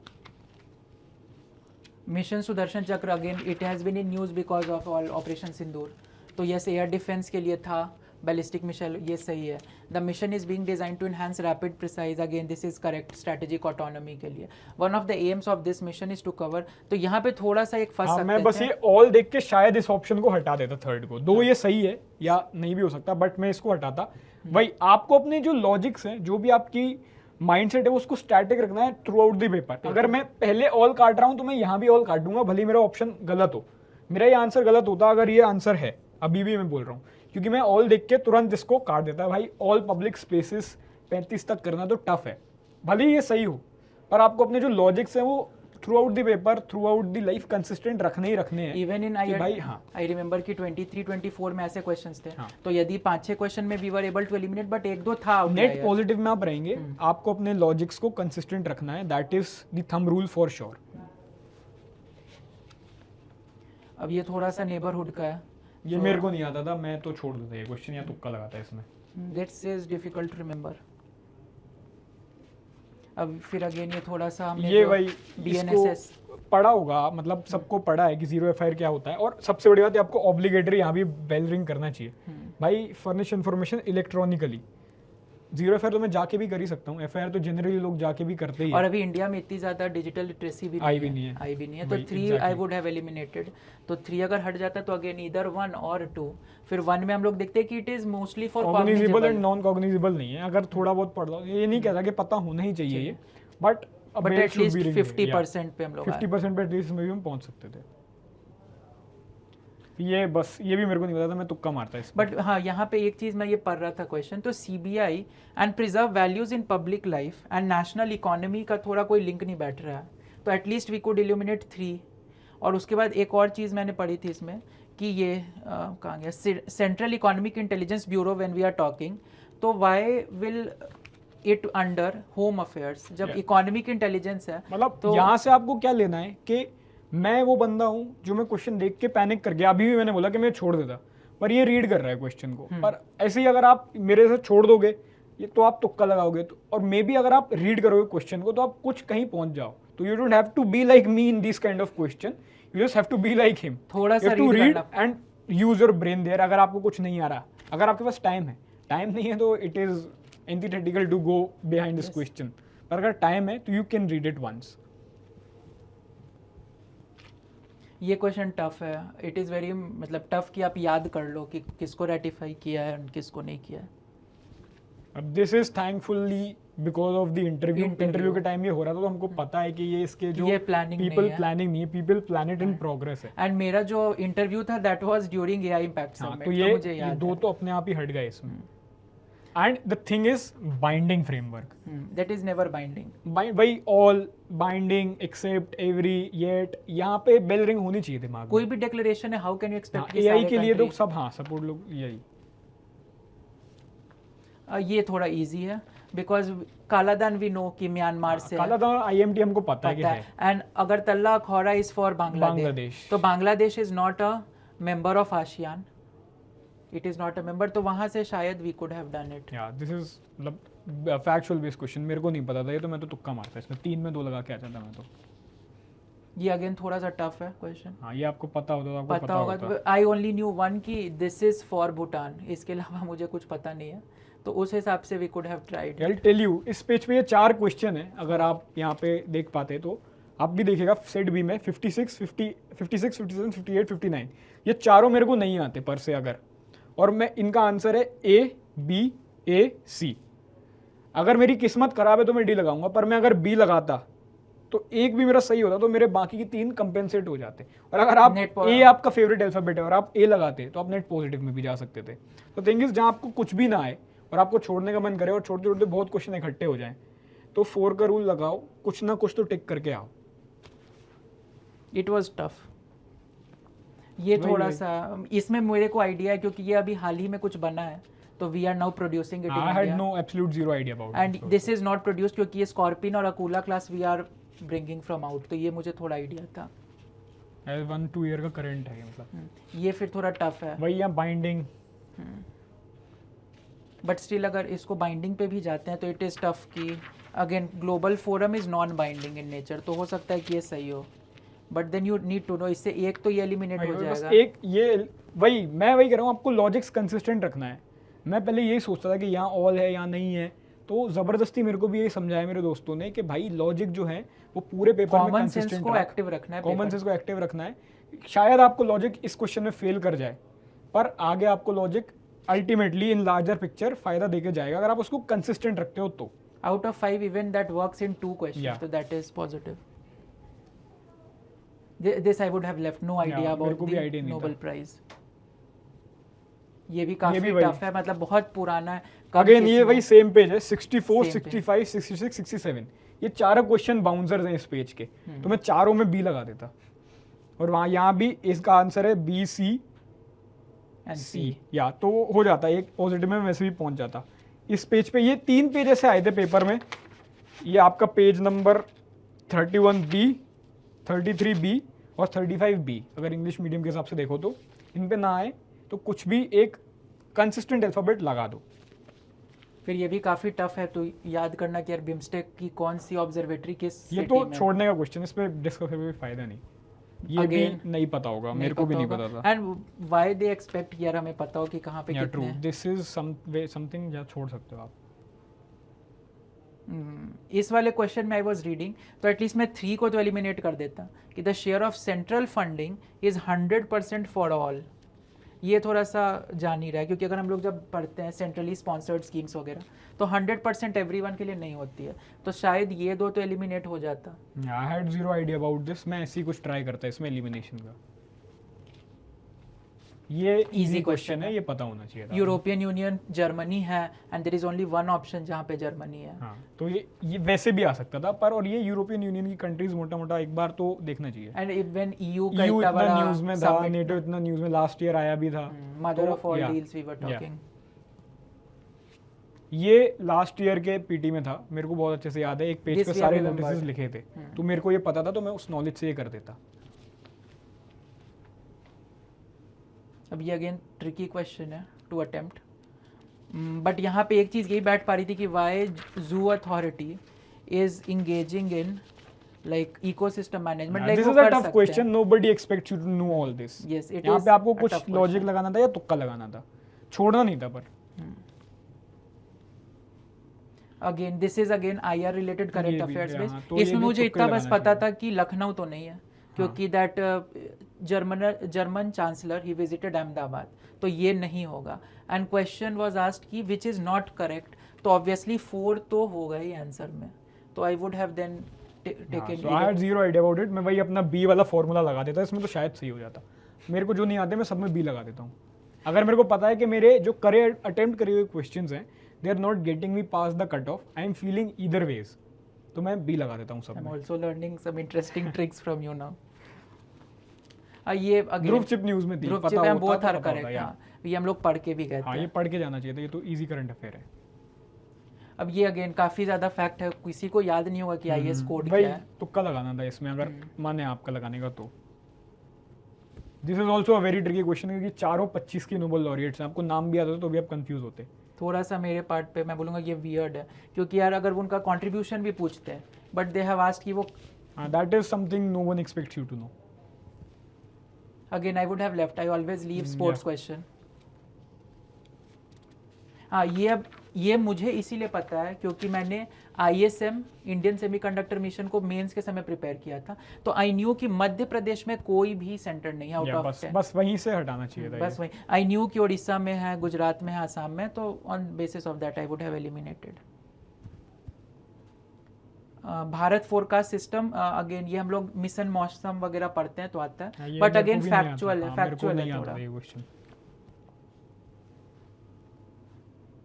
Mission Sudarshan Chakra again it has been in news because of all operation Sindoor. तो यस, एयर डिफेंस के लिए था, बैलिस्टिक मिसाइल, ये सही है। The mission is being design to enhance rapid precise, again this is correct, strategic autonomy के लिए। One of the aims of this mission is to cover, तो यहाँ पे थोड़ा सा एक फंस हाँ, सकते मैं बस थे। ये ऑल देख के शायद इस ऑप्शन को हटा देता, थर्ड को। दो ये सही है या नहीं भी हो सकता, बट मैं इसको हटाता। भाई आपको अपने जो लॉजिक्स हैं, जो भी आपकी माइंडसेट है, उसको स्टैटिक रखना है थ्रू आउट द पेपर। अगर मैं पहले ऑल काट रहा हूं तो मैं यहाँ भी ऑल काट दूंगा, भले मेरा ऑप्शन गलत हो। मेरा ये आंसर गलत होता अगर ये आंसर है, अभी भी मैं बोल रहा हूँ, क्योंकि मैं ऑल देख के तुरंत इसको काट देता। भाई ऑल पब्लिक स्पेसिस 35 तक करना तो टफ है, भले ही ये सही हो, पर आपको अपने जो लॉजिक्स हैं वो through out the paper, through out the life consistent रखने ही रखने हैं। इवन इन भाई हाँ, आई रिमेंबर कि 23-24 में ऐसे क्वेश्चंस थे। हाँ। तो यदि 5-6 क्वेश्चन में we were able to eliminate, but एक दो था नेट पॉजिटिव में आप रहेंगे, आपको अपने लॉजिक्स को कंसिस्टेंट रखना है, that is the thumb rule for sure. अब ये थोड़ा सा नेबरहुड का है, ये मेरे को नहीं आता था, मैं तो छोड़ देता ये क्वेश्चन, या तुक्का लगाता है इसमें। This is difficult to remember. अब फिर अगेन ये थोड़ा सा हमने ये भाई DNSS इसको पढ़ा होगा, मतलब सबको पढ़ा है कि जीरो एफआईआर क्या होता है। और सबसे बड़ी बात है, आपको ऑब्लिगेटरी यहाँ भी बेल रिंग करना चाहिए। भाई furnish information electronically, zero FIR तो मैं जाके भी कर ही सकता हूँ, एफआईआर तो जनरली लोग जाके भी करते ही और हैं। अभी इंडिया में इतनी ज्यादा डिजिटल लिटरेसी भी आई भी नहीं है। आई भी नहीं है। वही, तो 3 आई exactly. Would have eliminated. तो 3 अगर हट जाता तो अगेन इधर 1 और 2। फिर 1 में हम लोग देखते हैं कि it is mostly for cognizable and non cognizable नहीं है। अगर थोड़ा बहुत पढ़ लो, ये नहीं कहता कि पता होना ही चाहिए ये, बट एटलीस्ट 50% पे हम लोग 50% पे एटलीस्ट में भी हम पहुंच सकते थे। ये बस, ये भी मेरे को नहीं पता था, मैं तुक्का मारता इसमें। बट हाँ, यहाँ पे एक चीज़ मैं ये पढ़ रहा था क्वेश्चन, तो CBI and preserve values in public life and national economy का थोड़ा कोई लिंक नहीं बैठ रहा है। तो एटलीस्ट वी कुड इल्यूमिनेट 3। और उसके बाद एक और चीज़ मैंने पढ़ी थी इसमें कि ये कहाँ गया, central economic intelligence bureau when we are talking, तो why will it under home affairs जब इकोनॉमिक इंटेलिजेंस है। मतलब तो यहाँ से आपको क्या लेना है कि मैं वो बंदा हूँ जो मैं क्वेश्चन देख के पैनिक कर गया। अभी भी मैंने बोला कि मैं छोड़ देता, पर ये रीड कर रहा है क्वेश्चन को। पर ऐसे ही अगर आप मेरे से छोड़ दोगे ये, तो आप तुक्का लगाओगे। तो और मे बी अगर आप रीड करोगे क्वेश्चन को तो आप कुछ कहीं पहुंच जाओ। तो you don't have to be like me in this kind of question, you just have to be like him. थोड़ा सा टू रीड करना। And use your brain there. अगर आपको कुछ नहीं आ रहा, अगर आपके पास टाइम है, टाइम नहीं है तो it is antithetical to go behind this question. पर अगर टाइम है तो you can read it once. ये क्वेश्चन टफ है, इट इज़ वेरी मतलब टफ कि आप याद कर लो कि किसको रेटिफाई किया है और किसको नहीं किया है। अब this is thankfully because of the interview. Interview. Interview के टाइम ये हो रहा था, तो हमको पता है कि ये इसके जो ये planning पीपल नहीं है। प्लानिंग नहीं है, people plan it in progress है। एंड मेरा जो इंटरव्यू था that was during AI impact हाँ, समिट, तो तो मुझे ये याद दो तो अपने आप ही हट गए इसमें। And the thing is binding framework. That is never binding. भाई all, binding, except, every, yet, यहाँ पे बेल रिंग होनी चाहिए दिमाग कोई भी डिक्लेरेशन है, how can you expect AI के लिए तो सब, हाँ सपोर्ट लोग यही। ये थोड़ा इजी है बिकॉज कालादान वी नो कि म्यांमार से कालादान IMT हमको पता है कि है। And Agartala Akhaura is for Bangladesh. तो Bangladesh is not a member of ASEAN, it is not a member, तो वहां से शायद we could have done it. या दिस इज मतलब फैक्चुअल बेस्ड क्वेश्चन, मेरे को नहीं पता था ये, तो मैं तो तुक्का मारता इसमें। 3 में 2 लगा के आ जाता मैं तो। ये अगेन थोड़ा सा टफ है क्वेश्चन, हाँ ये आपको पता होता तो आपको पता होगा तो आई ओनली न्यू वन कि दिस इज फॉर भूटान, इसके अलावा मुझे कुछ पता नहीं है, तो उस हिसाब से we could have tried. I tell you, इस पेज पे ये 4 क्वेश्चन है, अगर आप यहाँ पे देख पाते तो आप भी देखिएगा सेट बी में 56, 50, 56, 57, 58, 59 ये चारों मेरे को नहीं आते पर से अगर, और मैं इनका आंसर है ए बी ए सी। अगर मेरी किस्मत खराब है तो मैं डी लगाऊंगा, पर मैं अगर बी लगाता तो एक भी मेरा सही होता तो मेरे बाकी की 3 कंपेंसेट हो जाते। और अगर आप ए आपका फेवरेट अल्फाबेट है और आप ए लगाते तो आप नेट पॉजिटिव में भी जा सकते थे। तो थिंग इज जहाँ आपको कुछ भी ना आए और आपको छोड़ने का मन करे और छोड़ते छोड़ते बहुत क्वेश्चन इकट्ठे हो जाएं, तो 4 का रूल लगाओ, कुछ ना कुछ तो टिक करके आओ। इट वाज टफ, ये थोड़ा सा इसमें मेरे को आइडिया है क्योंकि ये अभी हाल ही में कुछ बना है, तो we are now producing it in I had no absolute zero idea about and this is not produced क्योंकि ये स्कॉर्पियन और Akula class we are bringing from out, तो ये मुझे थोड़ा आइडिया था। 1-2 ईयर का करंट है मतलब, ये फिर थोड़ा टफ है, वही यहाँ बाइंडिंग, बट स्टिल अगर इसको बाइंडिंग पे भी जाते हैं तो इट इज़ टफ कि again global forum is non binding in nature, तो हो सकता है कि ये सही हो, but then you need to know, इससे एक तो ये एलिमिनेट हो जाएगा। एक ये मैं वही कह रहा हूँ, आपको लॉजिक्स कंसिस्टेंट रखना है। मैं पहले यही सोचता था कि यहाँ ऑल है यहाँ नहीं है, तो ज़बरदस्ती मेरे को भी यही समझाया मेरे दोस्तों ने कि भाई लॉजिक जो है वो पूरे पेपर में कॉमन सेंस कंसिस्टेंट को एक्टिव रखना है, कॉमन सेंस को एक्टिव रखना है। शायद आपको लॉजिक इस क्वेश्चन में फेल कर जाए, पर आगे आपको logic ultimately in larger picture फायदा देके जाएगा अगर आप उसको कंसिस्टेंट रखते हो तो। out of 5 even that works in 2 questions, Yeah. so that is positive. This I would have left no idea मेरे about को भी idea the नहीं Nobel था। Prize. ये भी काफी वही। टफ है, मतलब बहुत पुराना है। अगेन ये वही सेम पेज है, 64, Same 65, 66, 67 ये चारों क्वेश्चन बाउंसर्स हैं इस पेज के, तो मैं चारों में बी लगा देता, और वहाँ यहाँ भी इसका आंसर है बी सी and सी, या तो हो जाता, एक पॉजिटिव में वैसे भी पहुंच जाता। इस पेज पे ये 3 पेज ऐसे आए थे पेपर में, ये आपका पेज नंबर 31B, 33B और 35B, अगर इंग्लिश मीडियम के हिसाब से देखो तो इन पे ना आए तो कुछ भी एक कंसिस्टेंट अल्फाबेट लगा दो। फिर ये भी काफी टफ है, तो याद करना कि यार बिम्स्टेक की कौन सी ऑब्जर्वेटरी किस ये तो छोड़ने का क्वेश्चन, इस पे डिस्कस करके कोई फायदा नहीं, ये भी नहीं पता होगा, मेरे को भी नहीं पता था। एंड व्हाई दे एक्सपेक्ट यार हमें पता हो कि कहाँ पे कितने हैं। दिस इज समथिंग जो छोड़ सकते हो आप। इस वाले क्वेश्चन में आई वाज रीडिंग, तो एटलीस्ट मैं 3 को तो एलिमिनेट कर देता कि the share of central funding is 100% for all. ये थोड़ा सा जान ही रहा है, क्योंकि अगर हम लोग जब पढ़ते हैं सेंट्रली स्पॉन्सर्ड स्कीम्स वगैरह तो 100% एवरीवन के लिए नहीं होती है, तो शायद ये 2 तो एलिमिनेट हो जाता। आई had zero idea about this, मैं ऐसे ही कुछ ट्राई करता इसमें एलिमिनेशन का। ये इजी क्वेश्चन है, ये पता होना चाहिए था। यूरोपियन यूनियन जर्मनी है and there is only one option जहाँ पे जर्मनी है। हाँ, तो ये वैसे भी आ सकता था, पर और ये यूरोपियन यूनियन की कंट्रीज मोटा मोटा एक बार तो देखना चाहिए। एंड इवन ईयू का यूएस इतना बड़ा न्यूज में था, नेटो इतना न्यूज में लास्ट ईयर आया भी था, मदर तो of all yeah, deals we were talking. ये लास्ट ईयर के पीटी में था, मेरे को बहुत अच्छे से याद है, एक पेज This पे we सारे have नोटिस remembered. लिखे थे, तो मेरे को ये पता था, तो मैं उस नॉलेज से ये कर देता। अब ये अगेन ट्रिकी क्वेश्चन है टू अटेम्प्ट, बट यहाँ पे एक चीज़ यही बैठ पा रही थी कि Y zoo authority is engaging in like ecosystem management. This is a tough question, nobody expects you to know all this. Yes, it यहाँ इज पे आपको कुछ लॉजिक लगाना था या तुक्का लगाना था, छोड़ना नहीं था। पर again this is again IR related current ये भी, अफेयर्स हाँ, बेस्ड। तो ये इसमें भी मुझे तुक्के इतना बस लगाना पता चाहिए। था कि लखनऊ तो नहीं है, क्योंकि that German chancellor he visited Ahmedabad, तो ये नहीं होगा। एंड क्वेश्चन वाज आस्क्ड कि विच इज नॉट करेक्ट, तो ऑब्वियसली 4 तो होगा ही आंसर में, तो I would have then taken. I had zero idea about it, मैं वही अपना बी वाला फॉर्मूला लगा देता, इसमें तो शायद सही हो जाता। मेरे को जो नहीं आते मैं सब में बी लगा देता हूँ। अगर मेरे को पता है कि मेरे जो अटेम्प्ट करे हुए क्वेश्चंस हैं they are not getting me pass the cut off, I am feeling either ways, तो मैं बी लगा देता हूँ सब आई एम में। Also learning some interesting tricks from you now. ये ध्रुव चिप न्यूज़ में थी, ध्रुव पता चिप होता हम बोथ तो आर पता होता, करेक्ट। या। हाँ, ये हम लोग पढ़ के भी गए हाँ, थे। ये पढ़ के जाना चाहिए था, ये तो इजी करंट अफेयर है। अब ये अगेन काफी ज्यादा फैक्ट है, किसी को याद नहीं होगा कि IS कोड भाई क्या है। तुक्का लगाना था इसमें, अगर माने आपका लगाने का तो। This is also a very tricky question, क्योंकि चारों 25 की नोबेल लॉरिएट्स हैं, आपको नाम भी आता तो भी आप कंफ्यूज होते। थोड़ा सा मेरे पार्ट पे मैं बोलूँगा ये वियर्ड है, क्योंकि यार अगर वो उनका कंट्रीब्यूशन भी पूछते हैं, बट दे हैव आस्क्ड कि वो That is something no one expects you to know. Again, I would have left. I always leave sports Yeah. question. हाँ, ये मुझे इसीलिए पता है क्योंकि मैंने ISM इंडियन सेमीकंडक्टर मिशन को मेंस के समय प्रिपेयर किया था, तो आई न्यू कि मध्य प्रदेश में कोई भी सेंटर नहीं है आउट Yeah, ऑफ 10। बस वहीं से हटाना चाहिए था बस वही आई न्यू कि उड़ीसा में है, गुजरात में है, आसाम में, तो on basis of that I would have eliminated. Bharat forecast system, again ये हम लोग मिशन मौसम वगैरह पढ़ते हैं तो आता हाँ, है, ये बट मेरे को अगेन भी नहीं आता। फैक्चुअल है, हाँ, मेरे को फैक्चुअल नहीं है आता थोड़ा। ये question.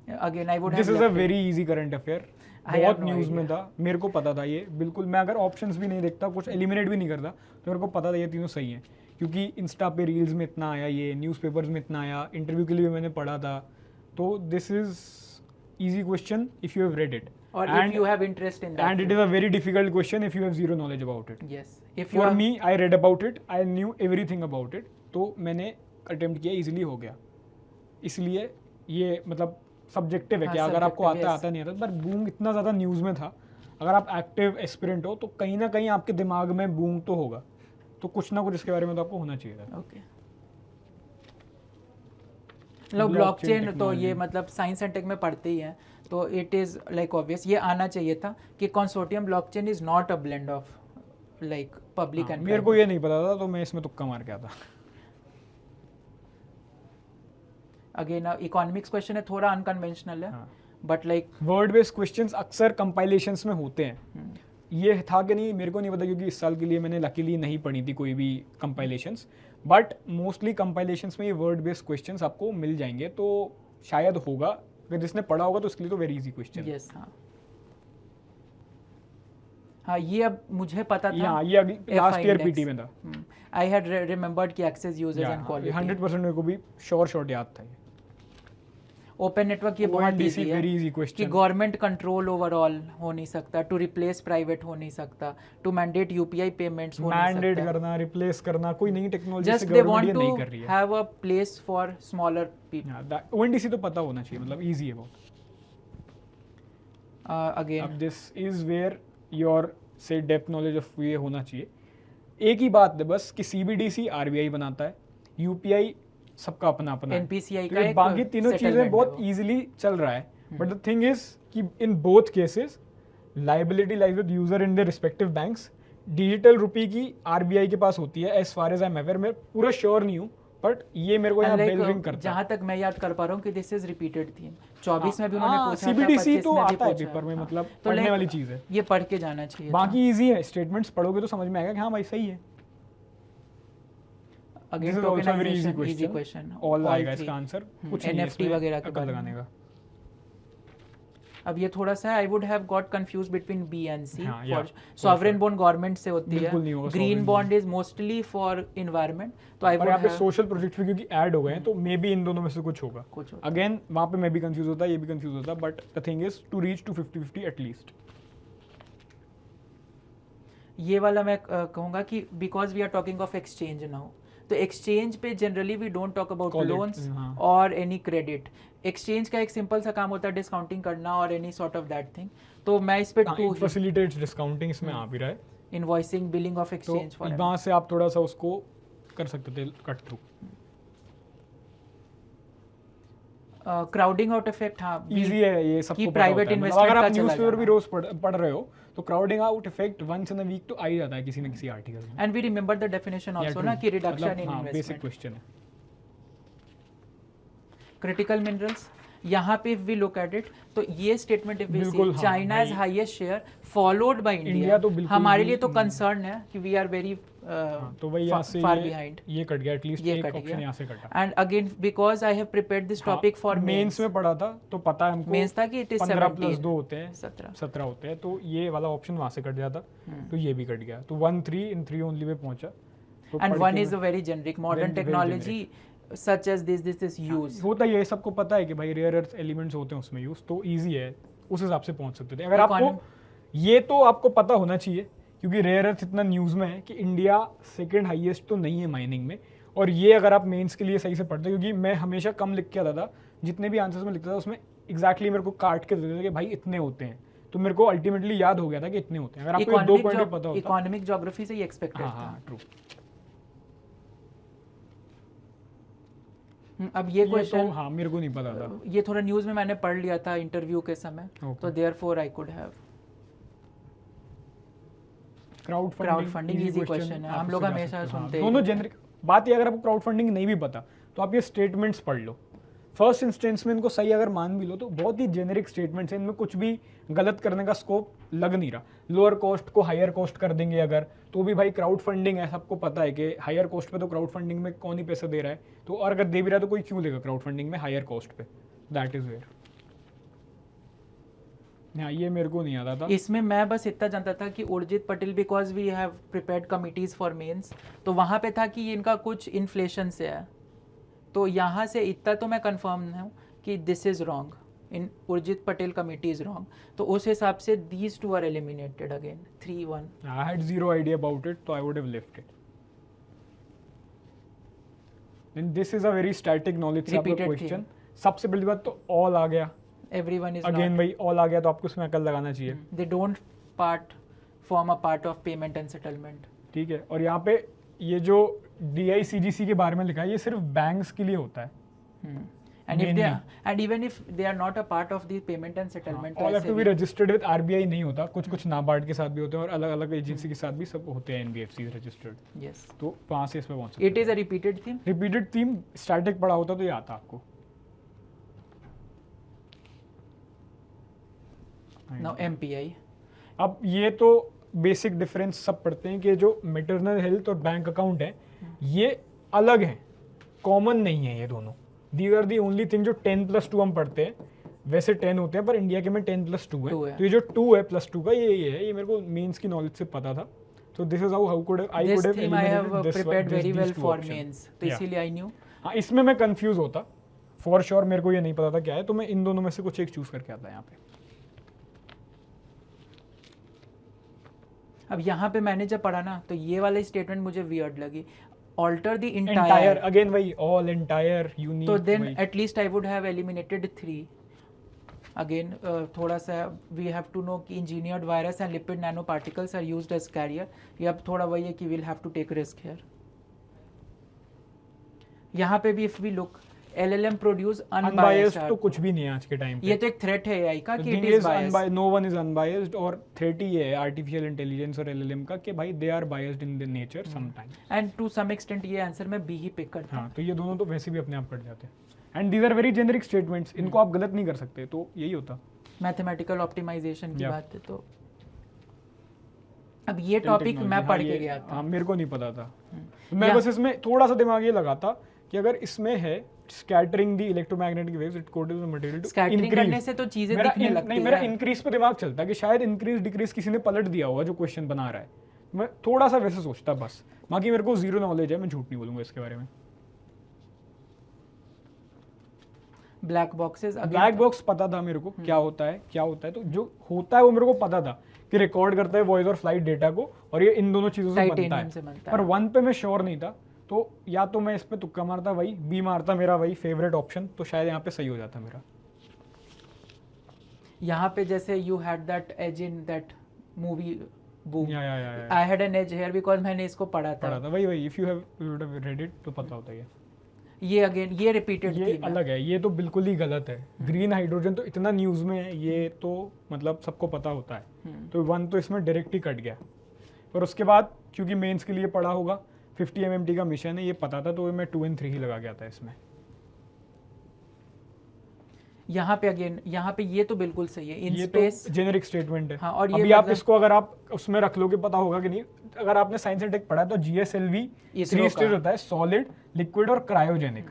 Again I would this have is a very easy current affair, I have बहुत no न्यूज़ में idea. था, मेरे को पता था ये बिल्कुल। मैं अगर ऑप्शंस भी नहीं देखता, कुछ एलिमिनेट भी नहीं करता, तो मेरे को पता था ये तीनों सही हैं, क्योंकि इंस्टा पे रील्स में इतना आया, ये न्यूज़पेपर्स में इतना आया, इंटरव्यू के लिए भी मैंने पढ़ा था। तो this is easy question if you have read it, or if you have interest in that and it is a very difficult question if you have zero knowledge about it. yes, if you For have, me, I read about it, I knew everything about it, तो मैंने attempt किया, easily हो गया। इसलिए ये मतलब subjective है हाँ, कि अगर आपको subjective, आता yes. आता नहीं आता, पर बूम इतना ज़्यादा न्यूज़ में था, अगर आप एक्टिव एस्पिरेंट हो तो कहीं ना कहीं आपके दिमाग में बूम तो होगा, तो कुछ ना कुछ इसके बारे में तो आपको होना चाहिए था। okay. मतलब Blockchain ब्लॉकचेन तो ये technology. मतलब साइंस एंड टेक में पढ़ते ही हैं, तो इट इज लाइक ऑब्वियस ये आना चाहिए था कि consortium blockchain is not a blend of like public हाँ, एंड मेरे को ये नहीं पता था, तो मैं इसमें तुक्का मार के आता। अगेन इकोनॉमिक्स क्वेश्चन है, थोड़ा अनकन्वेंशनल है, हाँ। But like word based questions अक्सर कंपाइलेशंस में होते हैं। ये था कि नहीं मेरे को नहीं पता, क्योंकि इस साल के लिए मैंने लकीली नहीं पढ़ी थी कोई भी कंपाइलेशंस, बट मोस्टली कंपाइलेशंस में ये वर्ड बेस्ड क्वेश्चंस आपको मिल जाएंगे, तो शायद होगा, अगर जिसने पढ़ा होगा तो उसके लिए तो वेरी इजी क्वेश्चन। यस हाँ हाँ, ये अब मुझे पता था। हाँ, ये अगली लास्ट ईयर पीटी में था। आई हैड रिमेंबर्ड कि एक्सेस यूजेस एंड क्वालिटी 100% मेरे को भी शॉर्ट याद था। ये ओपन नेटवर्क ये बहुत ONDC इजी है very easy कि question. गवर्नमेंट कंट्रोल ओवरऑल हो नहीं सकता, टू रिप्लेस प्राइवेट हो नहीं सकता, टू मैंडेट यूपीआई पेमेंट्स हो नहीं मैंडेट सकता, करना, रिप्लेस करना, कोई नई टेक्नोलॉजी से just they want government to नहीं कर रही है। Have a place for smaller people. ONDC तो पता होना चाहिए, मतलब इजी है बहुत। अगेन अब दिस इज वेयर योर से डेप्थ नॉलेज ऑफ ये होना चाहिए। एक ही बात है बस कि CBDC RBI बनाता है, UPI सबका अपना अपना है। NPCI तो का ये एक बाकी तीनों settlement चीजें है बहुत वो। इजीली चल रहा है, बट द थिंग इज कि in both cases liability lies with user in the respective banks. Digital rupee की RBI के पास होती है, as far as I am aware, मैं पूरा श्योर नहीं हूँ, बट ये मेरे को यहाँ बेल रिंग करता है। जहाँ तक मैं याद कर पा रहा हूँ कि दिस इज रिपीटेड थीम, 24 में भी उन्होंने हाँ, पूछा था, CBDC 25 तो में भी आता है पूछा पेपर में, हाँ। मतलब तो पढ़ने like, वाली चीज है। ये पढ़ के जाना चाहिए था। बाकी इजी है, स्टेटमेंट्स पढ़ोगे तो समझ में आएगा कि हाँ भाई सही है। Again This is also a very easy easy question. Question all आएगा इसका आंसर, कुछ नहीं है NFT इसमें वगैरह के अकल बारे में। लगाने का। अब ये थोड़ा सा I would have got confuse between B and C. हाँ, yeah, सॉवरेन बॉन्ड गवर्नमेंट से होती है, बिल्कुल नहीं होगा green sovereign bond is mostly for environment, तो आई और वुड यहाँ पे हैव सोशल प्रोजेक्ट भी क्योंकि ऐड हो गए हैं, तो मे बी इन दोनों में से कुछ होगा। कुछ होता। अगेन वहाँ पे मैं भी कंफ्यूज होता, ये भी कंफ्यूज होता, but the thing is to reach to 50-50 at least. ये वाला मैं कहूँगा कि because we are talking of exchange now, तो एक्सचेंज पे generally we don't talk about Call it, loans हाँ। और एनी क्रेडिट। एक्सचेंज का एक सिंपल सा काम होता है डिस्काउंटिंग करना और any sort of that thing, तो मैं इस पे टू फैसिलिटेट्स डिस्काउंटिंग इसमें आ भी रहा है, इनवॉइसिंग बिलिंग ऑफ तो एक्सचेंज फॉर वहाँ से आप थोड़ा सा उसको कर सकते थे cut through. Crowding out effect. हाँ इजी है ये सबको कि पता private होता है। मतलब investment अगर का आप चला न्यूज़पेपर भी जाना। रोज पढ़ रहे हो तो crowding out effect once in a week तो आ ही जाता है किसी न किसी आर्टिकल में। And we remember the definition also ना कि reduction in basic investment. Question है। क्रिटिकल मिनरल्स, यहाँ पे if we look at it, तो ये स्टेटमेंट इफ वी बिल्कुल, सी हाँ, चाइना इज भाई। Highest share followed by India India, तो बिल्कुल हमारे भी लिए तो नहीं। कंसर्न है कि वी आर वेरी हाँ, तो वही यहाँ से फार ये- बिहाइंड। ये कट गया, एटलीस्ट ये एक कट ऑप्शन गया। यहाँ से कटा। And again because I have prepared this topic for mains में पढ़ा था तो पता है हमको मेंस था कि इट इज 15 + 17 2 होते हैं, 17 होते हैं, तो ये वाला ऑप्शन वहाँ से कट जाता, तो ये भी कट गया, तो 1 3 इन 3 ओनली पे पहुंचा। तो एंड पढ़ वन के इज अ मैं- very generic modern Very technology such as this is use. होता ही है, सबको पता है कि भाई रेयर अर्थ एलिमेंट्स होते हैं उसमें यूज, तो इजी है, उस हिसाब से पहुंच सकते थे। अगर आपको ये तो आपको पता होना चाहिए, क्योंकि रेयर अर्थ इतना न्यूज़ में है कि इंडिया सेकंड हाईएस्ट तो नहीं है माइनिंग में, और ये अगर आप मेंस के लिए सही से पढ़ते, क्योंकि मैं हमेशा कम लिख के आता था, जितने भी आंसर्स में लिखता था उसमें एग्जैक्टली मेरे को काट के देते थे कि भाई इतने होते हैं, तो मेरे को अल्टीमेटली याद हो गया था कि इतने होते हैं। अगर आपको ये 2 पॉइंट पता होता, इकोनॉमिक ज्योग्राफी से ही एक्सपेक्टेड था। हाँ ट्रू। अब ये तो क्वेश्चन हाँ मेरे को नहीं पता था, ये थोड़ा न्यूज़ में मैंने पढ़ लिया था इंटरव्यू के समय, तो therefore I could have. Crowd funding easy question है, हम लोग हमेशा सुनते हैं। दोनों जेनरिक बात ये, अगर आपको क्राउड फंडिंग नहीं भी पता तो आप ये स्टेटमेंट्स पढ़ लो। फर्स्ट इंस्टेंस में इनको सही अगर मान भी लो तो बहुत ही जेनेरिक स्टेटमेंट्स हैं, इनमें कुछ भी गलत करने का स्कोप लग नहीं रहा। लोअर कॉस्ट को हायर कॉस्ट कर देंगे अगर, तो भी भाई क्राउड फंडिंग है, सबको पता है कि हायर कॉस्ट पे तो क्राउड फंडिंग में कौन ही पैसा दे रहा है, तो और अगर दे भी रहा है तो कोई क्यों देगा क्राउड फंडिंग में हायर कॉस्ट पे, दैट इज वेयर। हाँ ये मेरे को नहीं आता था। इसमें मैं बस इतना जानता था कि Urjit Patel, because we have prepared committees for mains, तो वहाँ पे था कि ये इनका कुछ इन्फ्लेशन से है, तो यहाँ से इतना तो मैं कंफर्म हूँ कि this is wrong, in Urjit Patel committee is wrong, तो उस हिसाब से these two are eliminated again 3-1। I had zero idea about it, so I would have left it. Then this is a very static knowledge से आपका Repeated question। सबसे पहली बात तो all आ गया, एवरीवन इज अगेन भाई all आ गया तो आपको उसमें अकल लगाना चाहिए, they don't form a part of payment and settlement. ठीक है। और यहाँ पे ये जो DICGC के बारे में लिखा है ये सिर्फ बैंक्स के लिए होता है, and if they are, Mainly. and even if they are not a part of the payment and settlement, all have ऐसे टू बी भी- रजिस्टर्ड विद RBI नहीं होता, कुछ कुछ नाबार्ड के साथ भी होते हैं और अलग अलग एजेंसी के साथ भी सब होते हैं NBFC रजिस्टर्ड, yes, तो वहाँ से इस पे पहुँच सकते it is a repeated theme। Repeated theme static पढ़ा होता तो ये आता आपको। now MPI, अब ये तो बेसिक डिफरेंस सब पढ़ते हैं कि जो मैटरनल हेल्थ और बैंक अकाउंट है ये अलग हैं, कॉमन नहीं है ये दोनों। These are the only thing जो 10+2 हम पढ़ते हैं, वैसे 10 होते हैं पर इंडिया के में 10+2 है, 2 है। तो ये जो 2 है +2 का ये है, ये मेरे को मेंस की नॉलेज से पता था, तो this is how could I this could have theme I have eliminated this prepared very well for option. mains, तो Yeah. इसीलिए I knew। हाँ इसमें मैं कंफ्यूज होता फॉर श्योर, मेरे को ये नहीं पता था क्या है, तो मैं इन दोनों में से कुछ एक चूज करके आता यहाँ पे। अब यहाँ पे मैंने जब पढ़ा ना तो ये वाली स्टेटमेंट मुझे वियर्ड लगी, alter the entire entire, again वही ऑल एंटायर यूनिक, तो then at least I would have eliminated 3 again. थोड़ा सा वी हैव टू नो कि engineered virus and lipid nano particles are used as carrier, ये अब थोड़ा वही है कि will have to take risk here. यहाँ पे भी if we look LLM produce unbiased तो अनबायस्ड, कुछ भी नहीं है आज के टाइम पे। ये तो एक थ्रेट है AI का The कि thing it is is biased, no one is unbiased, और थ्रेट ही है आर्टिफिशियल इंटेलिजेंस और LLM का कि भाई they are biased in the nature sometimes. And to some extent ये आंसर मैं B ही पिक करता हूँ। हाँ तो ये दोनों तो वैसे भी अपने आप कट जाते हैं, and these are very generic statements, इनको आप गलत नहीं कर सकते, तो यही होता। मैथमेटिकल ऑप्टिमाइजेशन की Yeah. बात है, तो अब ये टॉपिक मैं पढ़ के गया था। हाँ मेरे को नहीं पता था, मैं Yeah. बस इसमें थोड़ा सा दिमाग ये लगा था कि अगर इसमें है scattering the electromagnetic waves it causes the material to scattering increase। करने से तो चीजें मेरा दिखने लगती नहीं, है। मेरा इंक्रीज पे दिमाग चलता है कि शायद इंक्रीज डिक्रीज किसी ने पलट दिया होगा जो क्वेश्चन बना रहा है, मैं थोड़ा सा वैसे सोचता बस, बाकी मेरे को जीरो नॉलेज है, मैं झूठ नहीं बोलूंगा इसके बारे में। ब्लैक बॉक्सेस, ब्लैक बॉक्स पता था मेरे को क्या होता है, क्या होता है, तो जो होता है वो मेरे को पता था कि रिकॉर्ड करता है वॉइस और फ्लाइट डेटा को, और ये इन दोनों चीजों से बनता टाइटेनियम से है, बनता पर है। वन पे मैं श्योर नहीं था, तो या तो मैं इस पे तुक्का मारता, वही बी मारता, मेरा वही फेवरेट ऑप्शन, तो शायद यहाँ पे सही हो जाता मेरा। यहाँ पे जैसे you had that edge in that movie Boom, या I had an edge here because मैंने इसको पढ़ा पढ़ा था। था वही, if you have read it तो पता होता है। ये अगेन ये रिपीटेड ये थीम है। अलग है, ये तो बिल्कुल ही गलत है। ग्रीन हाइड्रोजन तो इतना न्यूज में है, ये तो मतलब सबको पता होता है, तो वन तो इसमें डायरेक्ट ही कट गया। और उसके बाद क्योंकि मेंस के लिए पढ़ा होगा, 50 MMT का मिशन है, ये पता था, तो मैं 2 and 3 ही लगा गया था इसमें। यहाँ पे अगेन यहाँ पे ये तो बिल्कुल सही है, इन ये स्पेस। तो जेनेरिक स्टेटमेंट है। हाँ, और ये अभी आप मतलब- इसको अगर आप उसमें रख लोगे, पता होगा कि नहीं, अगर आपने साइंस एंड टेक पढ़ा है तो GSLV इसरो 3 का। स्टेज होता है, सॉलिड, लिक्विड और cryogenic.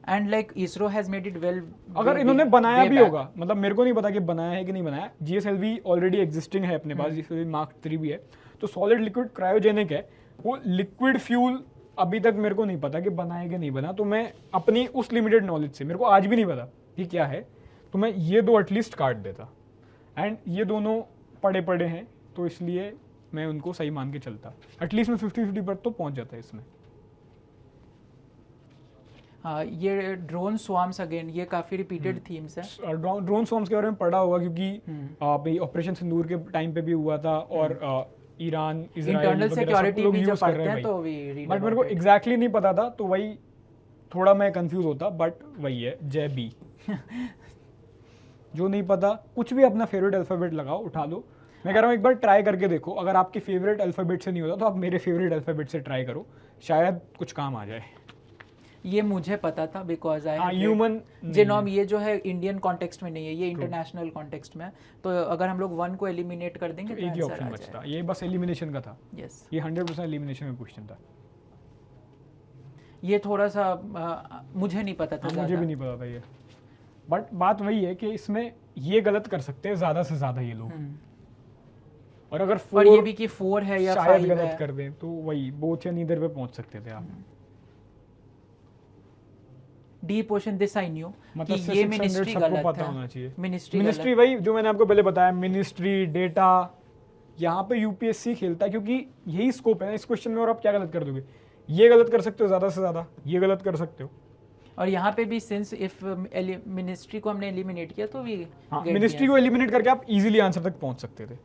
And like ISRO has made it well. अगर इन्होंने बनाया भी होगा, मतलब मेरे को नहीं पता कि बनाया है कि नहीं बनाया, GSLV ऑलरेडी एग्जिस्टिंग है अपने पास, GSLV Mark 3 भी है, तो सॉलिड, लिक्विड, क्रायोजेनिक है। वो लिक्विड फ्यूल अभी तक मेरे को नहीं पता कि बना है कि नहीं बना, तो मैं अपनी उस लिमिटेड नॉलेज से, मेरे को आज भी नहीं पता कि क्या है, तो मैं ये दो एटलीस्ट काट देता। एंड ये दोनों पड़े पड़े हैं, तो इसलिए मैं उनको सही मान के चलता, एटलीस्ट मैं 50-50 पर तो पहुंच जाता है इसमें। हाँ, ये ड्रोन स्वार्म्स अगेन, ये काफ़ी रिपीटेड थीम्स है। ड्रोन स्वॉर्म्स के बारे में पढ़ा होगा क्योंकि हम्म। ऑपरेशन सिंदूर के टाइम पे भी हुआ था और ईरान इजराइल इंटरनल वगैरह सब सिक्योरिटी लोग भी जब यूज कर पढ़ते रहे हैं हैं तो भाई। वी रीड बट मेरे को एग्जैक्टली नहीं पता था तो वही थोड़ा मैं कंफ्यूज होता, बट वही है जय बी। जो नहीं पता कुछ भी अपना फेवरेट अल्फाबेट लगाओ, उठा लो। मैं कह रहा हूँ एक बार ट्राई करके देखो, अगर आपके फेवरेट अल्फाबेट से नहीं होता तो आप मेरे फेवरेट अल्फाबेट से ट्राई करो, शायद कुछ काम आ जाए। ये मुझे पता था बिकॉज आई ह्यूमन जेनोम, ये जो है इंडियन कॉन्टेक्स्ट में नहीं है, ये इंटरनेशनल कॉन्टेक्स्ट में है। तो अगर हम लोग 1 को एलिमिनेट कर देंगे तो एक ही आंसर ऑप्शन आ बचता, जाएगा। ये बस एलिमिनेशन का था। यस, ये 100% एलिमिनेशन में क्वेश्चन था। ये थोड़ा सा मुझे नहीं पता था हाँ, मुझे ज़्यादा। भी नहीं पता था ये, बट बात वही है कि इसमें ये गलत कर सकते हैं ज्यादा से ज्यादा ये लोग, और अगर और ये 4 भी कि 4 है या शायद 5 गलत है। कर दें तो वही बोथ या नीदर पे पहुंच सकते थे आप। D portion this I knew मतलब कि ये मिनिस्ट्री सबको गलत पता होना है। चाहिए। मिनिस्ट्री मिनिस्ट्री वही जो मैंने आपको पहले बताया, मिनिस्ट्री डेटा, यहाँ पे यूपीएससी खेलता है क्योंकि यही स्कोप है ना इस क्वेश्चन में। और आप क्या गलत कर दोगे? ये गलत कर सकते हो ज्यादा से ज्यादा, ये गलत कर सकते हो। और यहाँ पे भी सिंस इफ मिनिस्ट्री को हमने एलिमिनेट किया तो भी मिनिस्ट्री को एलिमिनेट करके आप इजीली आंसर तक पहुंच सकते थे।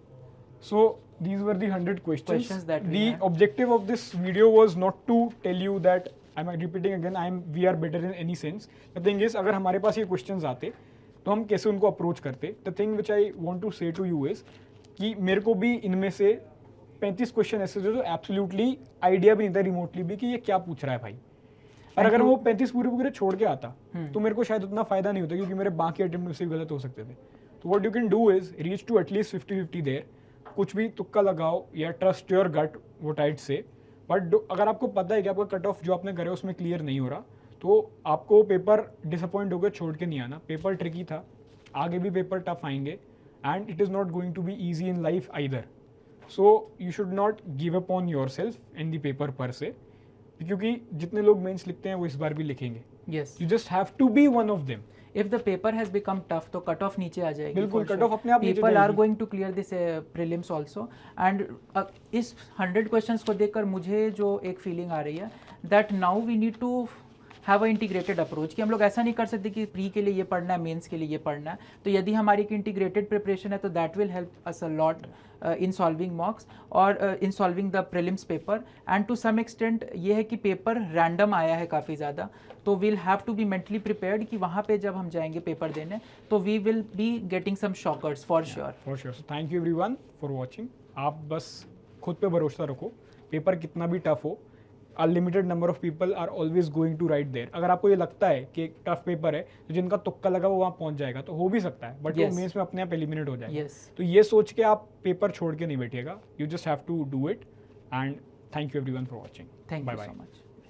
सो these were the 100 questions. that we The had. objective of this video was not to tell you that I'm repeating again, we are better in any sense. The thing is, अगर हमारे पास ये questions आते तो हम कैसे उनको approach करते। The thing which I want to say to you is कि मेरे को भी इनमें से 35 क्वेश्चन ऐसे थे जो एब्सोल्युटली आइडिया भी नहीं था रिमोटली भी कि ये क्या पूछ रहा है भाई। और अगर वो 35 पूरे पूरे छोड़ के आता तो मेरे को शायद उतना फायदा नहीं होता क्योंकि मेरे बाकी अटेम्प्ट से गलत हो सकते थे। तो what you can do is reach to at least 50-50 there. कुछ भी तुक्का लगाओ या trust your gut, what I say. But अगर आपको पता है कि आपका कट ऑफ जो आपने करे उसमें क्लियर नहीं हो रहा तो आपको पेपर डिसअपॉइंट होकर छोड़ के नहीं आना। पेपर ट्रिकी था, आगे भी पेपर टफ आएंगे and it is not going to be easy in life either. So you should not give up on your self in the paper per se, क्योंकि जितने लोग मेंस लिखते हैं वो इस बार भी लिखेंगे। Yes, you just have to be one of them. If the paper has become tough तो कट ऑफ नीचे आ जाएगी। बिल्कुल, कट ऑफ अपने आप नीचे पीपल आर जाएगी। Going to clear this prelims also. And इस 100 क्वेश्चंस को देखकर मुझे जो एक फीलिंग आ रही है that now we need to have a integrated approach, कि हम लोग ऐसा नहीं कर सकते कि प्री के लिए ये पढ़ना है, मेंस के लिए ये पढ़ना है। तो यदि हमारी एक इंटीग्रेटेड प्रिपरेशन है तो that will help us a lot in solving mocks और in solving the prelims paper. And to some extent ये है कि पेपर रैंडम आया है काफ़ी ज़्यादा, तो we'll have to be mentally prepared कि वहाँ पे जब हम जाएंगे पेपर देने तो we will be getting some shockers for sure. For sure. So thank you everyone for watching. आप बस खुद पे भरोसा रखो, पेपर कितना भी टफ हो, a limited number of people are always going to write there. अगर आपको ये लगता है कि एक टफ पेपर है तो जिनका तुक्का लगा वो वहाँ पहुँच जाएगा तो हो भी सकता है, बट वो मेंस में अपने आप एलिमिनेट हो जाएगा। तो ये सोच के आप पेपर छोड़ के नहीं बैठिएगा। You just have to do it and thank you everyone for watching. Thank you so much.